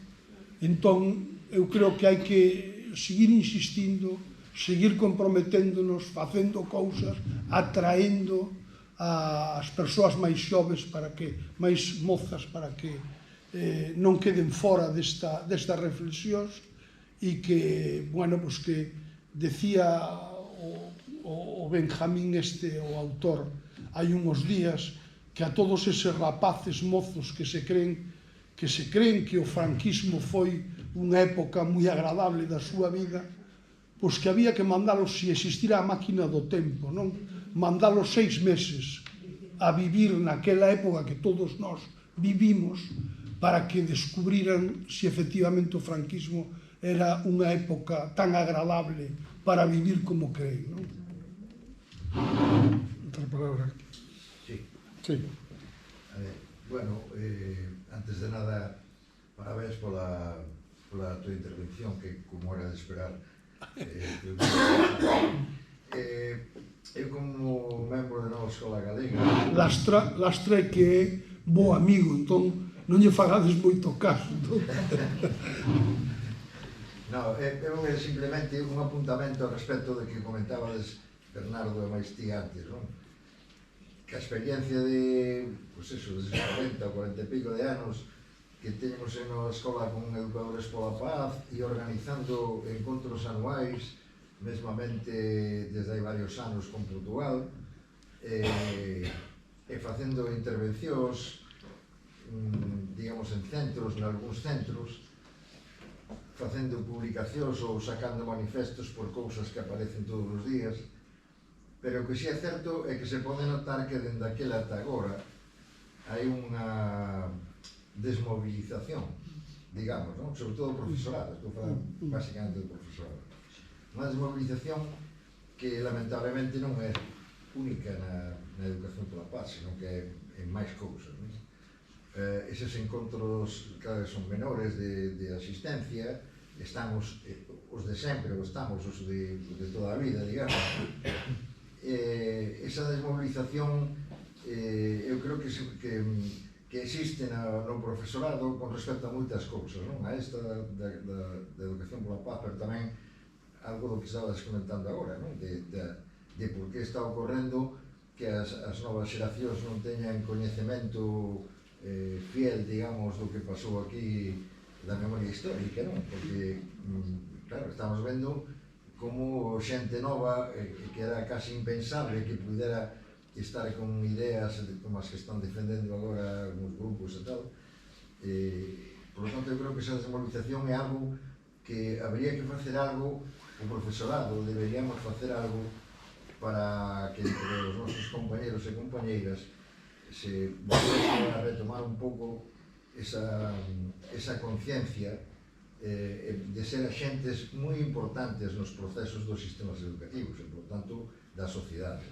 Entón, eu creo que hai que seguir insistindo, seguir comprometéndonos, facendo cousas, atraendo as persoas máis xoves, máis mozas, para que non queden fora destas reflexións, e que, bueno, pues que decía o Benjamín o autor, hai unhos días, que a todos eses rapaces mozos que se creen que o franquismo foi unha época moi agradable da súa vida, pois que había que mandalos, se existira a máquina do tempo, non? Mandalos 6 meses a vivir naquela época que todos nós vivimos, para que descubriran se efectivamente o franquismo era unha época tan agradable para vivir como creen, non? Outra palabra. Sí. Sí. Bueno, antes de nada, parabéns pola tua intervención, que como era de esperar, eu como membro da Nova Escola Galega... Lastre que é bo amigo, entón non lle fagades moito caso. Non, é simplemente un apuntamento ao respecto do que comentabades, Bernardo e máis ti antes, non? Que a experiencia de, pois eso, desde 40 ou 40 e pico de anos que teñemos en a escola con Educadores pola Paz e organizando encontros anuais, mesmamente desde hai varios anos con Portugal, e facendo intervencións, digamos, en centros, en algúns centros, facendo publicacións ou sacando manifestos por cousas que aparecen todos os días, pero o que si é certo é que se pode notar que dende aquela ata agora hai unha desmovilización, digamos, non? Sobre todo o profesorado, estou falando basicamente do profesorado. Unha desmovilización que lamentablemente non é única na educación pola paz, senón que é en máis cousas, non? Eses encontros cada vez son menores de asistencia, estamos os de sempre, ou estamos os de toda a vida, digamos. Esa desmovilización eu creo que existe no profesorado con respecto a moitas cousas, non? A esta da educación pola paz, pero tamén algo do que estabas comentando agora, non? De por que está ocorrendo que as novas xeracións non teñan coñecemento fiel, digamos, do que pasou aquí memoria histórica, non? Porque, claro, estamos vendo como xente nova que era casi impensable que pudera estar con ideas como as que están defendendo agora alguns grupos e tal. Por lo tanto, eu creo que esa desmovilización é algo que habría que facer algo, o profesorado deberíamos facer algo para que entre os nosos compañeros e compañeiras se volvese a retomar un pouco esa conciencia de ser agentes moi importantes nos procesos dos sistemas educativos e, por tanto, da sociedade.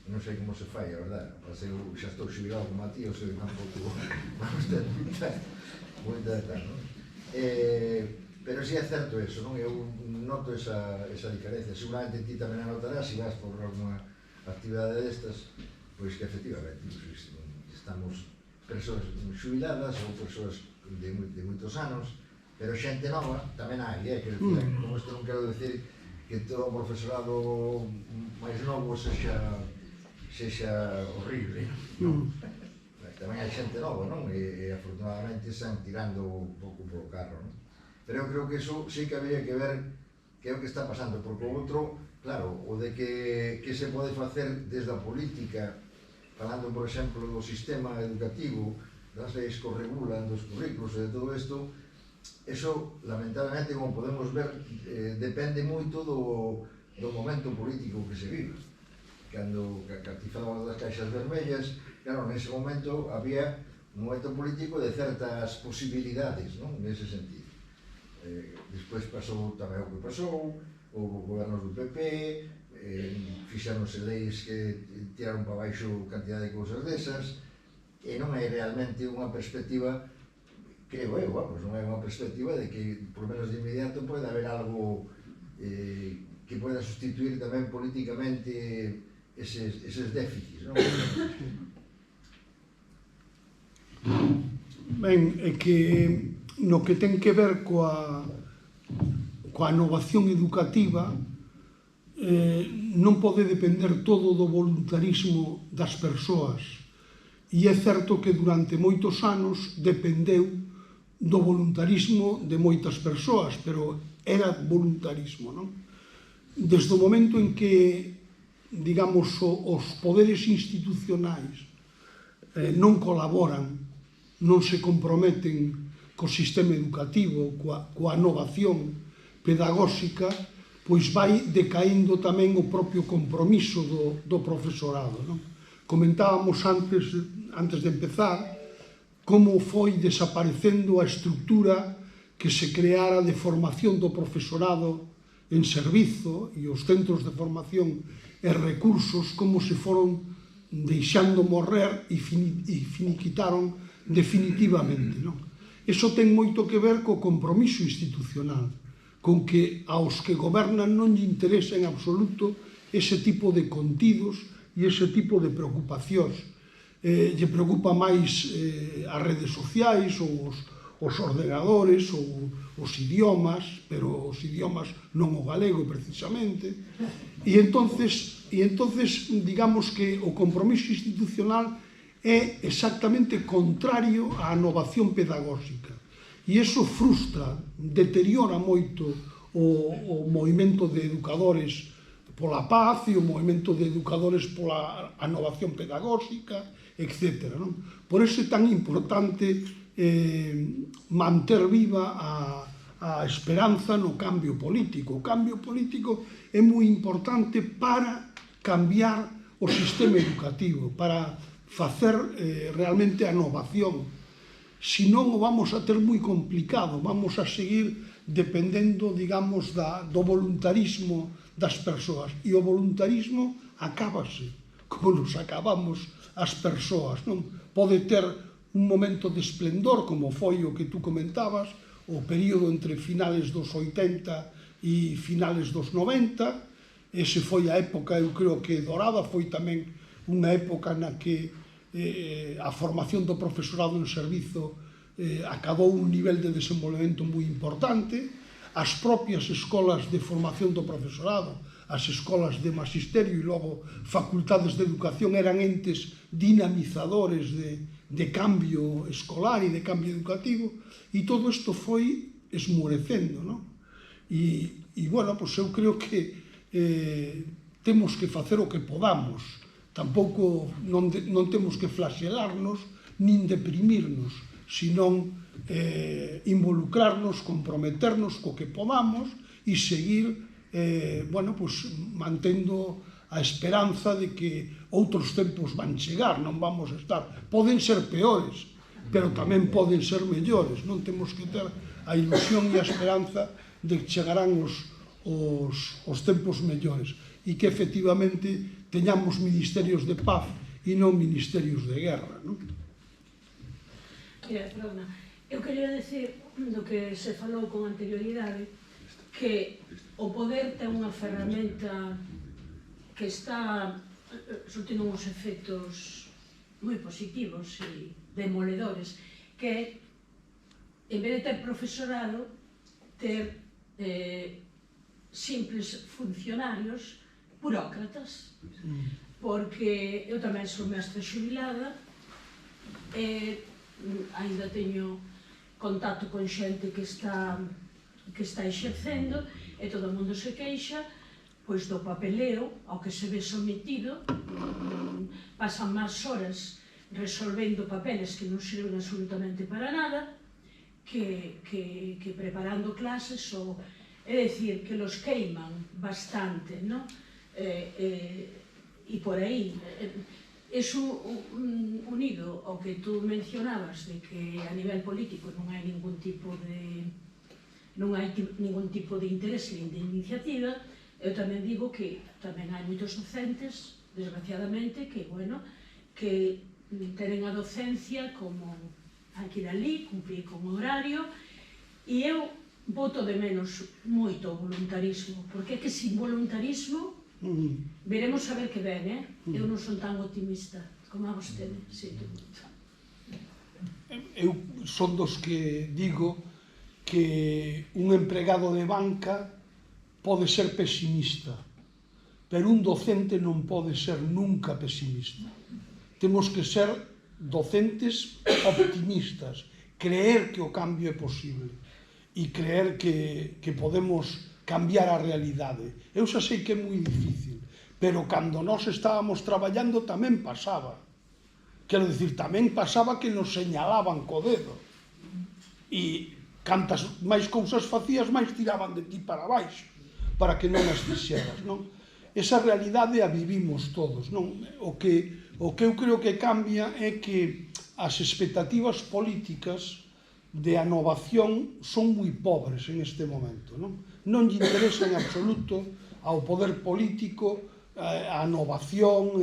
Non sei como se fai, a verdad, eu xa estou xubilado como a ti, ou sei, tampouco vamos ter moita de tal, non? Pero si é certo eso, non? Eu noto esa diferencia, seguramente ti tamén a notarás se vas por alguna actividade destas, pois que efectivamente estamos persoas xubiladas ou persoas de moitos anos, pero xente nova tamén hai, quero dicir, como isto non quero dicir que todo o profesorado máis novo sexa horrible, non? Tamén hai xente nova, non? E afortunadamente están tirando un pouco polo carro, non? Pero eu creo que iso sí que habría que ver que é o que está pasando, porque o outro, claro, o de que se pode facer desde a política, falando, por exemplo, do sistema educativo, das leis que o regulan, dos currículos e de todo isto, eso, lamentablemente, como podemos ver, depende moito do momento político que se vive. Cando catizábamos das caixas vermellas, claro, nese momento había un momento político de certas posibilidades, non? Nese sentido. Despois pasou tamén o que pasou, houve gobernos do PP, fixáronse leis que tiraron para baixo cantidad de cousas desas, e non é realmente unha perspectiva, creo eu, non é unha perspectiva de que, por lo menos de inmediato, pode haber algo que poida sustituir tamén políticamente eses déficits, non? Ben, é que no que ten que ver coa innovación educativa non pode depender todo do voluntarismo das persoas, e é certo que durante moitos anos dependeu do voluntarismo de moitas persoas, pero era voluntarismo, non? Desde o momento en que, digamos, os poderes institucionais non colaboran, non se comprometen co sistema educativo, coa innovación pedagóxica, pois vai decaendo tamén o propio compromiso do profesorado, non? Comentábamos antes de empezar, como foi desaparecendo a estructura que se creara de formación do profesorado en servizo e os centros de formación e recursos, como se foron deixando morrer e finiquitaron definitivamente, non? Iso ten moito que ver co compromiso institucional, con que aos que gobernan non lle interesa en absoluto ese tipo de contidos e ese tipo de preocupacións. Lle preocupa máis as redes sociais ou os ordenadores ou os idiomas, pero os idiomas non o galego precisamente, e entonces digamos que o compromiso institucional é exactamente contrario á innovación pedagóxica. E iso frustra, deteriora moito o movimento de educadores pola paz e o movimento de educadores pola innovación pedagóxica, etc. Por iso é tan importante manter viva a esperanza no cambio político. O cambio político é moi importante para cambiar o sistema educativo, para facer realmente a innovación. Si non, o vamos a ter moi complicado, vamos a seguir dependendo, digamos, do voluntarismo das persoas. E o voluntarismo acábase, como nos acabamos as persoas, non? Pode ter un momento de esplendor, como foi o que tú comentabas, o período entre finales dos 80 e finales dos 90, ese foi a época, eu creo que dorada, foi tamén unha época na que a formación do profesorado en servizo acabou un nivel de desenvolvemento moi importante, as propias escolas de formación do profesorado, as escolas de magisterio e logo facultades de educación eran entes dinamizadores de cambio escolar e de cambio educativo, e todo isto foi esmurecendo, non? E bueno, pois eu creo que temos que facer o que podamos, tampouco non temos que flagelarnos nin deprimirnos, senón involucrarnos, comprometernos co que podamos e seguir bueno, pois, mantendo a esperanza de que outros tempos van chegar, non vamos a estar, poden ser peores, pero tamén poden ser mellores, non temos que ter a ilusión e a esperanza de que chegarán os tempos mellores e que efectivamente teñamos ministerios de paz e non ministerios de guerra, non? Mira, perdona, eu quería decir do que se falou con anterioridade que o poder ten unha ferramenta que está surtindo uns efectos moi positivos e demoledores, que en vez de ter profesorado, ter simples funcionarios burócratas, porque eu tamén sou mestra xubilada e ainda teño contacto con xente que está exercendo e todo o mundo se queixa pois do papeleo ao que se ve sometido, pasan máis horas resolvendo papeles que non sirven absolutamente para nada que preparando clases, é dicir, que los queiman bastante, non? E por aí, eso unido ao que tú mencionabas de que a nivel político non hai ningún tipo de interés nin de iniciativa. Eu tamén digo que tamén hai moitos docentes, desgraciadamente, que, bueno, que tenen a docencia como hai que ir ali, cumprir con o horario, e eu voto de menos moito o voluntarismo, porque é que sin voluntarismo veremos a ver que ven, eu non son tan optimista como a vostede, sinto moito. Eu son dos que digo que un empregado de banca pode ser pesimista, pero un docente non pode ser nunca pesimista. Temos que ser docentes optimistas, creer que o cambio é posible e creer que podemos cambiar a realidade. Eu xa sei que é moi difícil, pero cando nós estábamos traballando tamén pasaba. Quero dicir, tamén pasaba que nos señalaban co dedo. E cantas máis cousas facías, máis tiraban de ti para baixo, para que non as fixeras, non? Esa realidade a vivimos todos, non? O que eu creo que cambia é que as expectativas políticas de anovación son moi pobres en este momento, non? Non lle interesa en absoluto ao poder político a anovación,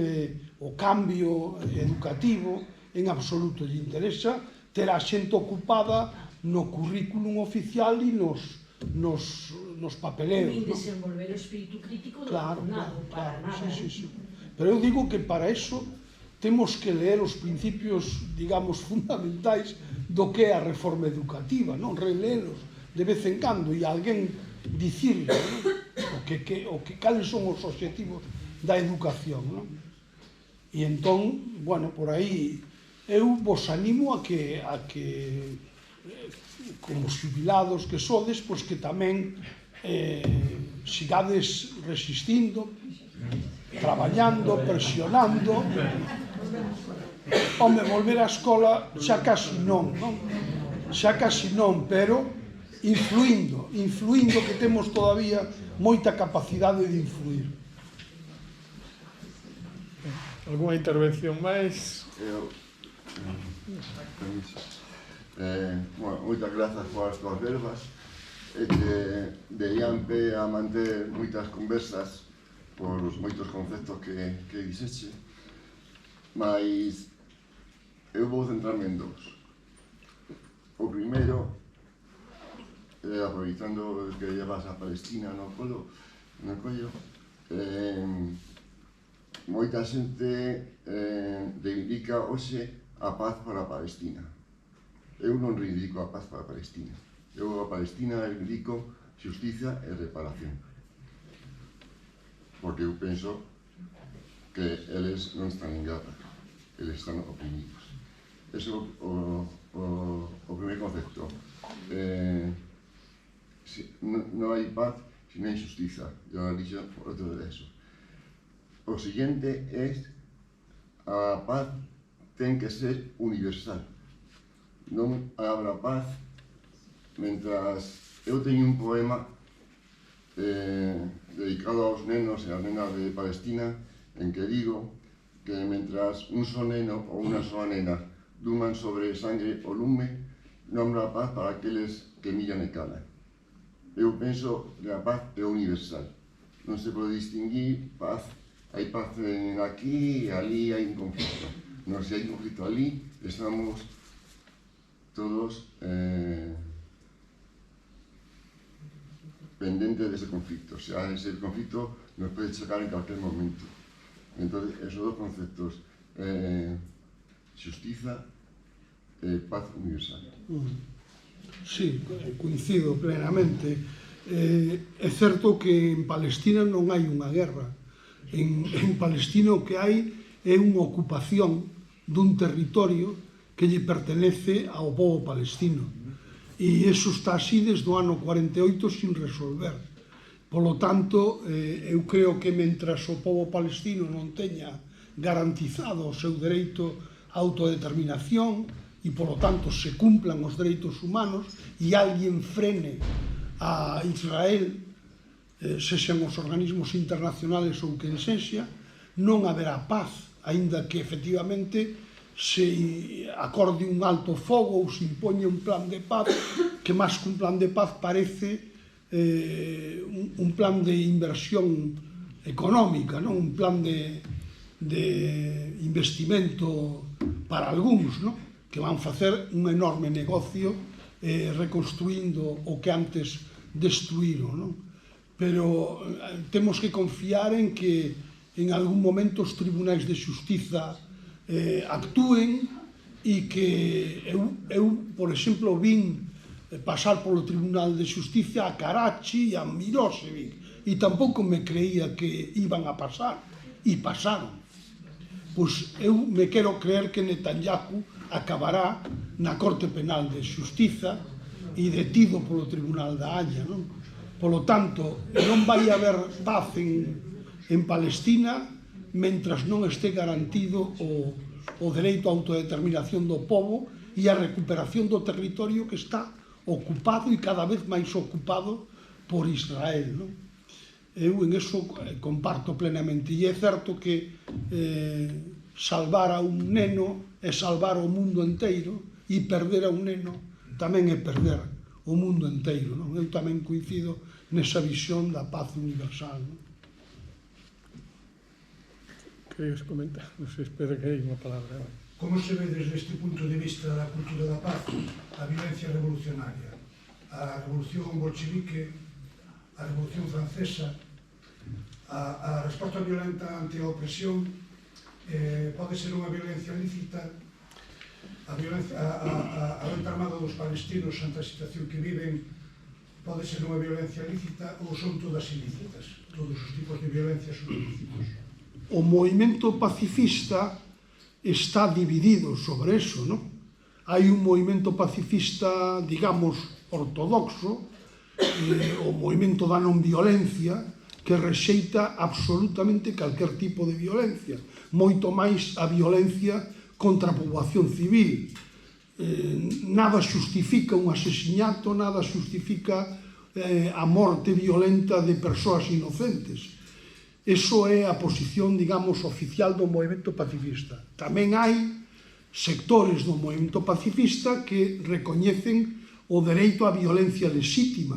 o cambio educativo, en absoluto lle interesa ter a xente ocupada no currículum oficial e nos papeleos. Nin desenvolver o espírito crítico do alumnado, para nada. Sí. Pero eu digo que para eso temos que ler os principios, digamos, fundamentais do que é a reforma educativa, non? Relelos de vez en cando e alguén dicirle, non? Cales son os obxectivos da educación, non? E entón, bueno, por aí eu vos animo a que como xubilados que sodes, pois que tamén sigades resistindo, traballando, presionando. Home, volver á escola xa casi non, xa casi non, pero influindo, que temos todavía moita capacidade de influir. Alguna intervención máis? Bueno, moitas grazas polas túas verbas e que deían pé a manter moitas conversas por os moitos conceptos que dixeche, mas eu vou centrarme en dous. O primeiro, aproveitando que llevas a Palestina no collo, moita xente reivindica hoxe a paz para a Palestina. Eu non reivindico a paz para a Palestina. Eu a Palestina reivindico xustiza e reparación. Porque eu penso que eles non están en guerra, eles están oprimidos. ese é o primer concepto. Non hai paz se non hai xustiza. Eu dixo outro de eso. O siguiente é a paz ten que ser universal. Non habrá paz mentras... Eu teño un poema dedicado aos nenos e ás nenas de Palestina en que digo que mentras un só neno ou unha soa nena duman sobre sangre o lume, non habrá paz para aqueles que millan e calan. Eu penso que a paz é universal. Non se pode distinguir paz. Hai paz aquí e ali hai un conflicto. Non, se hai conflicto ali, estamos todos pendentes dese conflicto. O sea, ese conflicto nos pode chegar en calquer momento. Entón, esos dos conceptos, xustiza e paz universal. Sí, coincido plenamente. É certo que en Palestina non hai unha guerra. En Palestina o que hai é unha ocupación dun territorio que lle pertenece ao povo palestino. E iso está así desde o ano 48 sin resolver. Polo tanto, eu creo que mentras o povo palestino non teña garantizado o seu dereito a autodeterminación e, polo tanto, se cumplan os dereitos humanos e alguén frene a Israel, sexan os organismos internacionales ou quen sexa, non haberá paz, aínda que efectivamente se acorde un alto fogo ou se impoñe un plan de paz que máis que un plan de paz parece un plan de inversión económica, non? Un plan de investimento para algúns, non? Que van facer un enorme negocio reconstruindo o que antes destruíron, non? Pero temos que confiar en que en algún momento os tribunais de xustiza actúen e que eu, por exemplo, vin pasar polo Tribunal de Xustiza a Karachi e a Milosevic e tampouco me creía que iban a pasar e pasaron. Pois eu me quero creer que Netanyahu acabará na Corte Penal de Xustiza e detido polo Tribunal da Haya, non? Polo tanto, non vai haber paz en Palestina mentras non este garantido o dereito a autodeterminación do povo e a recuperación do territorio que está ocupado e cada vez máis ocupado por Israel, non? Eu en eso comparto plenamente, e é certo que salvar a un neno é salvar o mundo inteiro e perder a un neno tamén é perder o mundo inteiro, non? Eu tamén coincido nesa visión da paz universal, non? Queres comentar? Non sei, espera que hai unha palabra. Como se ve desde este punto de vista da cultura da paz a violencia revolucionaria? A revolución bolchevique, a revolución francesa, a resposta violenta ante a opresión pode ser unha violencia lícita? A venta armada dos palestinos ante a situación que viven pode ser unha violencia lícita ou son todas ilícitas? Todos os tipos de violencia son ilícitos. O movimento pacifista está dividido sobre eso, non? Hai un movimento pacifista, digamos, ortodoxo, o movimento da non violencia, que rexeita absolutamente calquer tipo de violencia, moito máis a violencia contra a poboación civil. Nada xustifica un asesinato, nada xustifica a morte violenta de persoas inocentes. Eso é a posición, digamos, oficial do movimento pacifista. Tamén hai sectores do movimento pacifista que recoñecen o dereito á violencia lexítima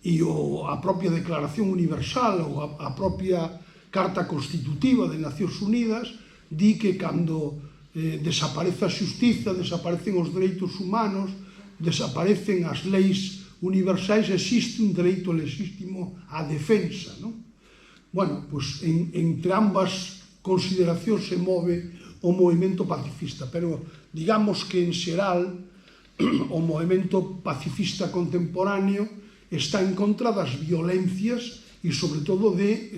e a propia Declaración Universal ou a propia Carta Constitutiva de Nacións Unidas di que cando desaparece a xustiza, desaparecen os dereitos humanos, desaparecen as leis universais, existe un dereito lexítimo á defensa, non? Bueno, pois entre ambas consideracións se move o movimento pacifista, pero digamos que en xeral o movimento pacifista contemporáneo está en contra das violencias e sobre todo de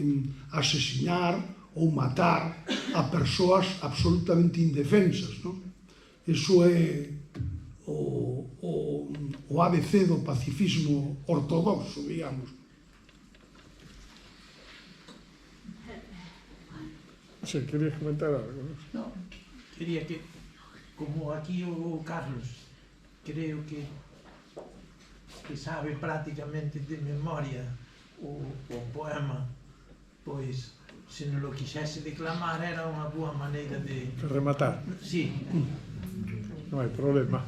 asesinar ou matar a persoas absolutamente indefensas, non? Iso é o ABC do pacifismo ortodoxo, digamos. Sí, querías comentar algo, ¿no? No, quería que, como aquí o Carlos, creo que sabe prácticamente de memoria o poema, pois, se non lo quixese declamar, era unha boa maneira de... Rematar, Sí, no hay problema.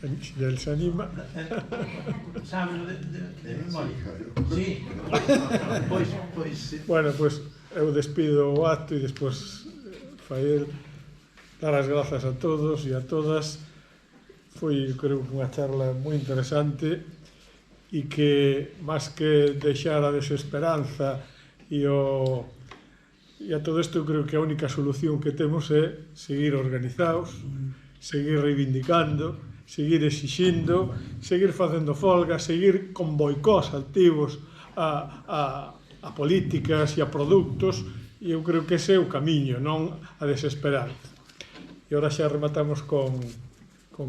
Si él se anima. sábelo de memoria. Sí, pois... Bueno, pues eu despido o acto e despois Fael dar as grazas a todos e a todas. Foi, creo, unha charla moi interesante e que, máis que deixar a desesperanza e a todo isto, eu creo que a única solución que temos é seguir organizados, seguir reivindicando, seguir exixindo, seguir facendo folgas, seguir con boicós activos a políticas e a produtos, e eu creo que ese é o camiño, non a desesperanza. E agora xa rematamos con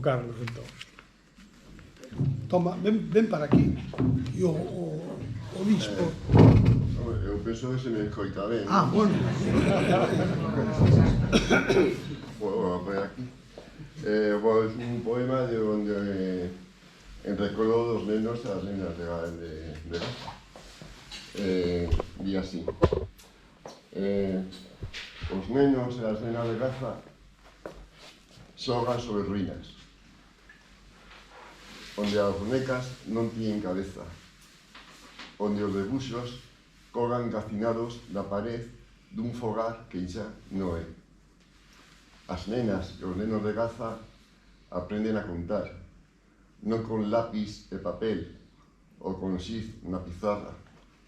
Carlos, entón. Toma, ven para aquí. E o bispo... Eu penso que se me escoita ben. Ah, bueno. Vou poner aquí. Pois un poema de onde en recordo dos nenos e as nenas de Gaza. Di así. Os nenos e as nenas de Gaza xogan sobre ruínas, onde as bonecas non tiñen cabeza, onde os debuxos colgan cacinados na pared dun fogar que xa non é. As nenas e os nenos de Gaza aprenden a contar, non con lápis e papel, ou con xiz na pizarra,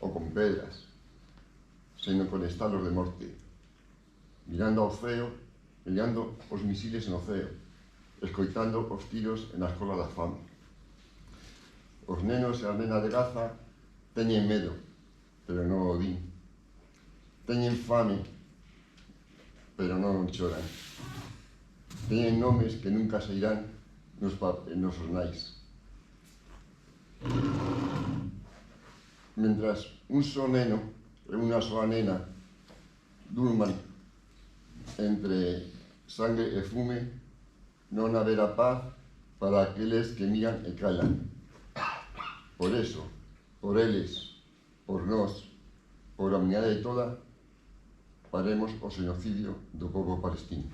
ou con pedras, senón con estalos de morte, mirando ao ceo, mirando os misiles no ceo, escoitando os tiros na escola da fame. Os nenos e as nenas de Gaza teñen medo, pero non o din. Teñen fame, pero non choran. Teñen nomes que nunca se irán nos xornais. Mentras un só neno e unha soa nena durman entre sangue e fume, non haberá paz para aqueles que miran e calan. Por eso, por eles, por nós, por a humanidade toda, paremos o xenocidio do povo palestino.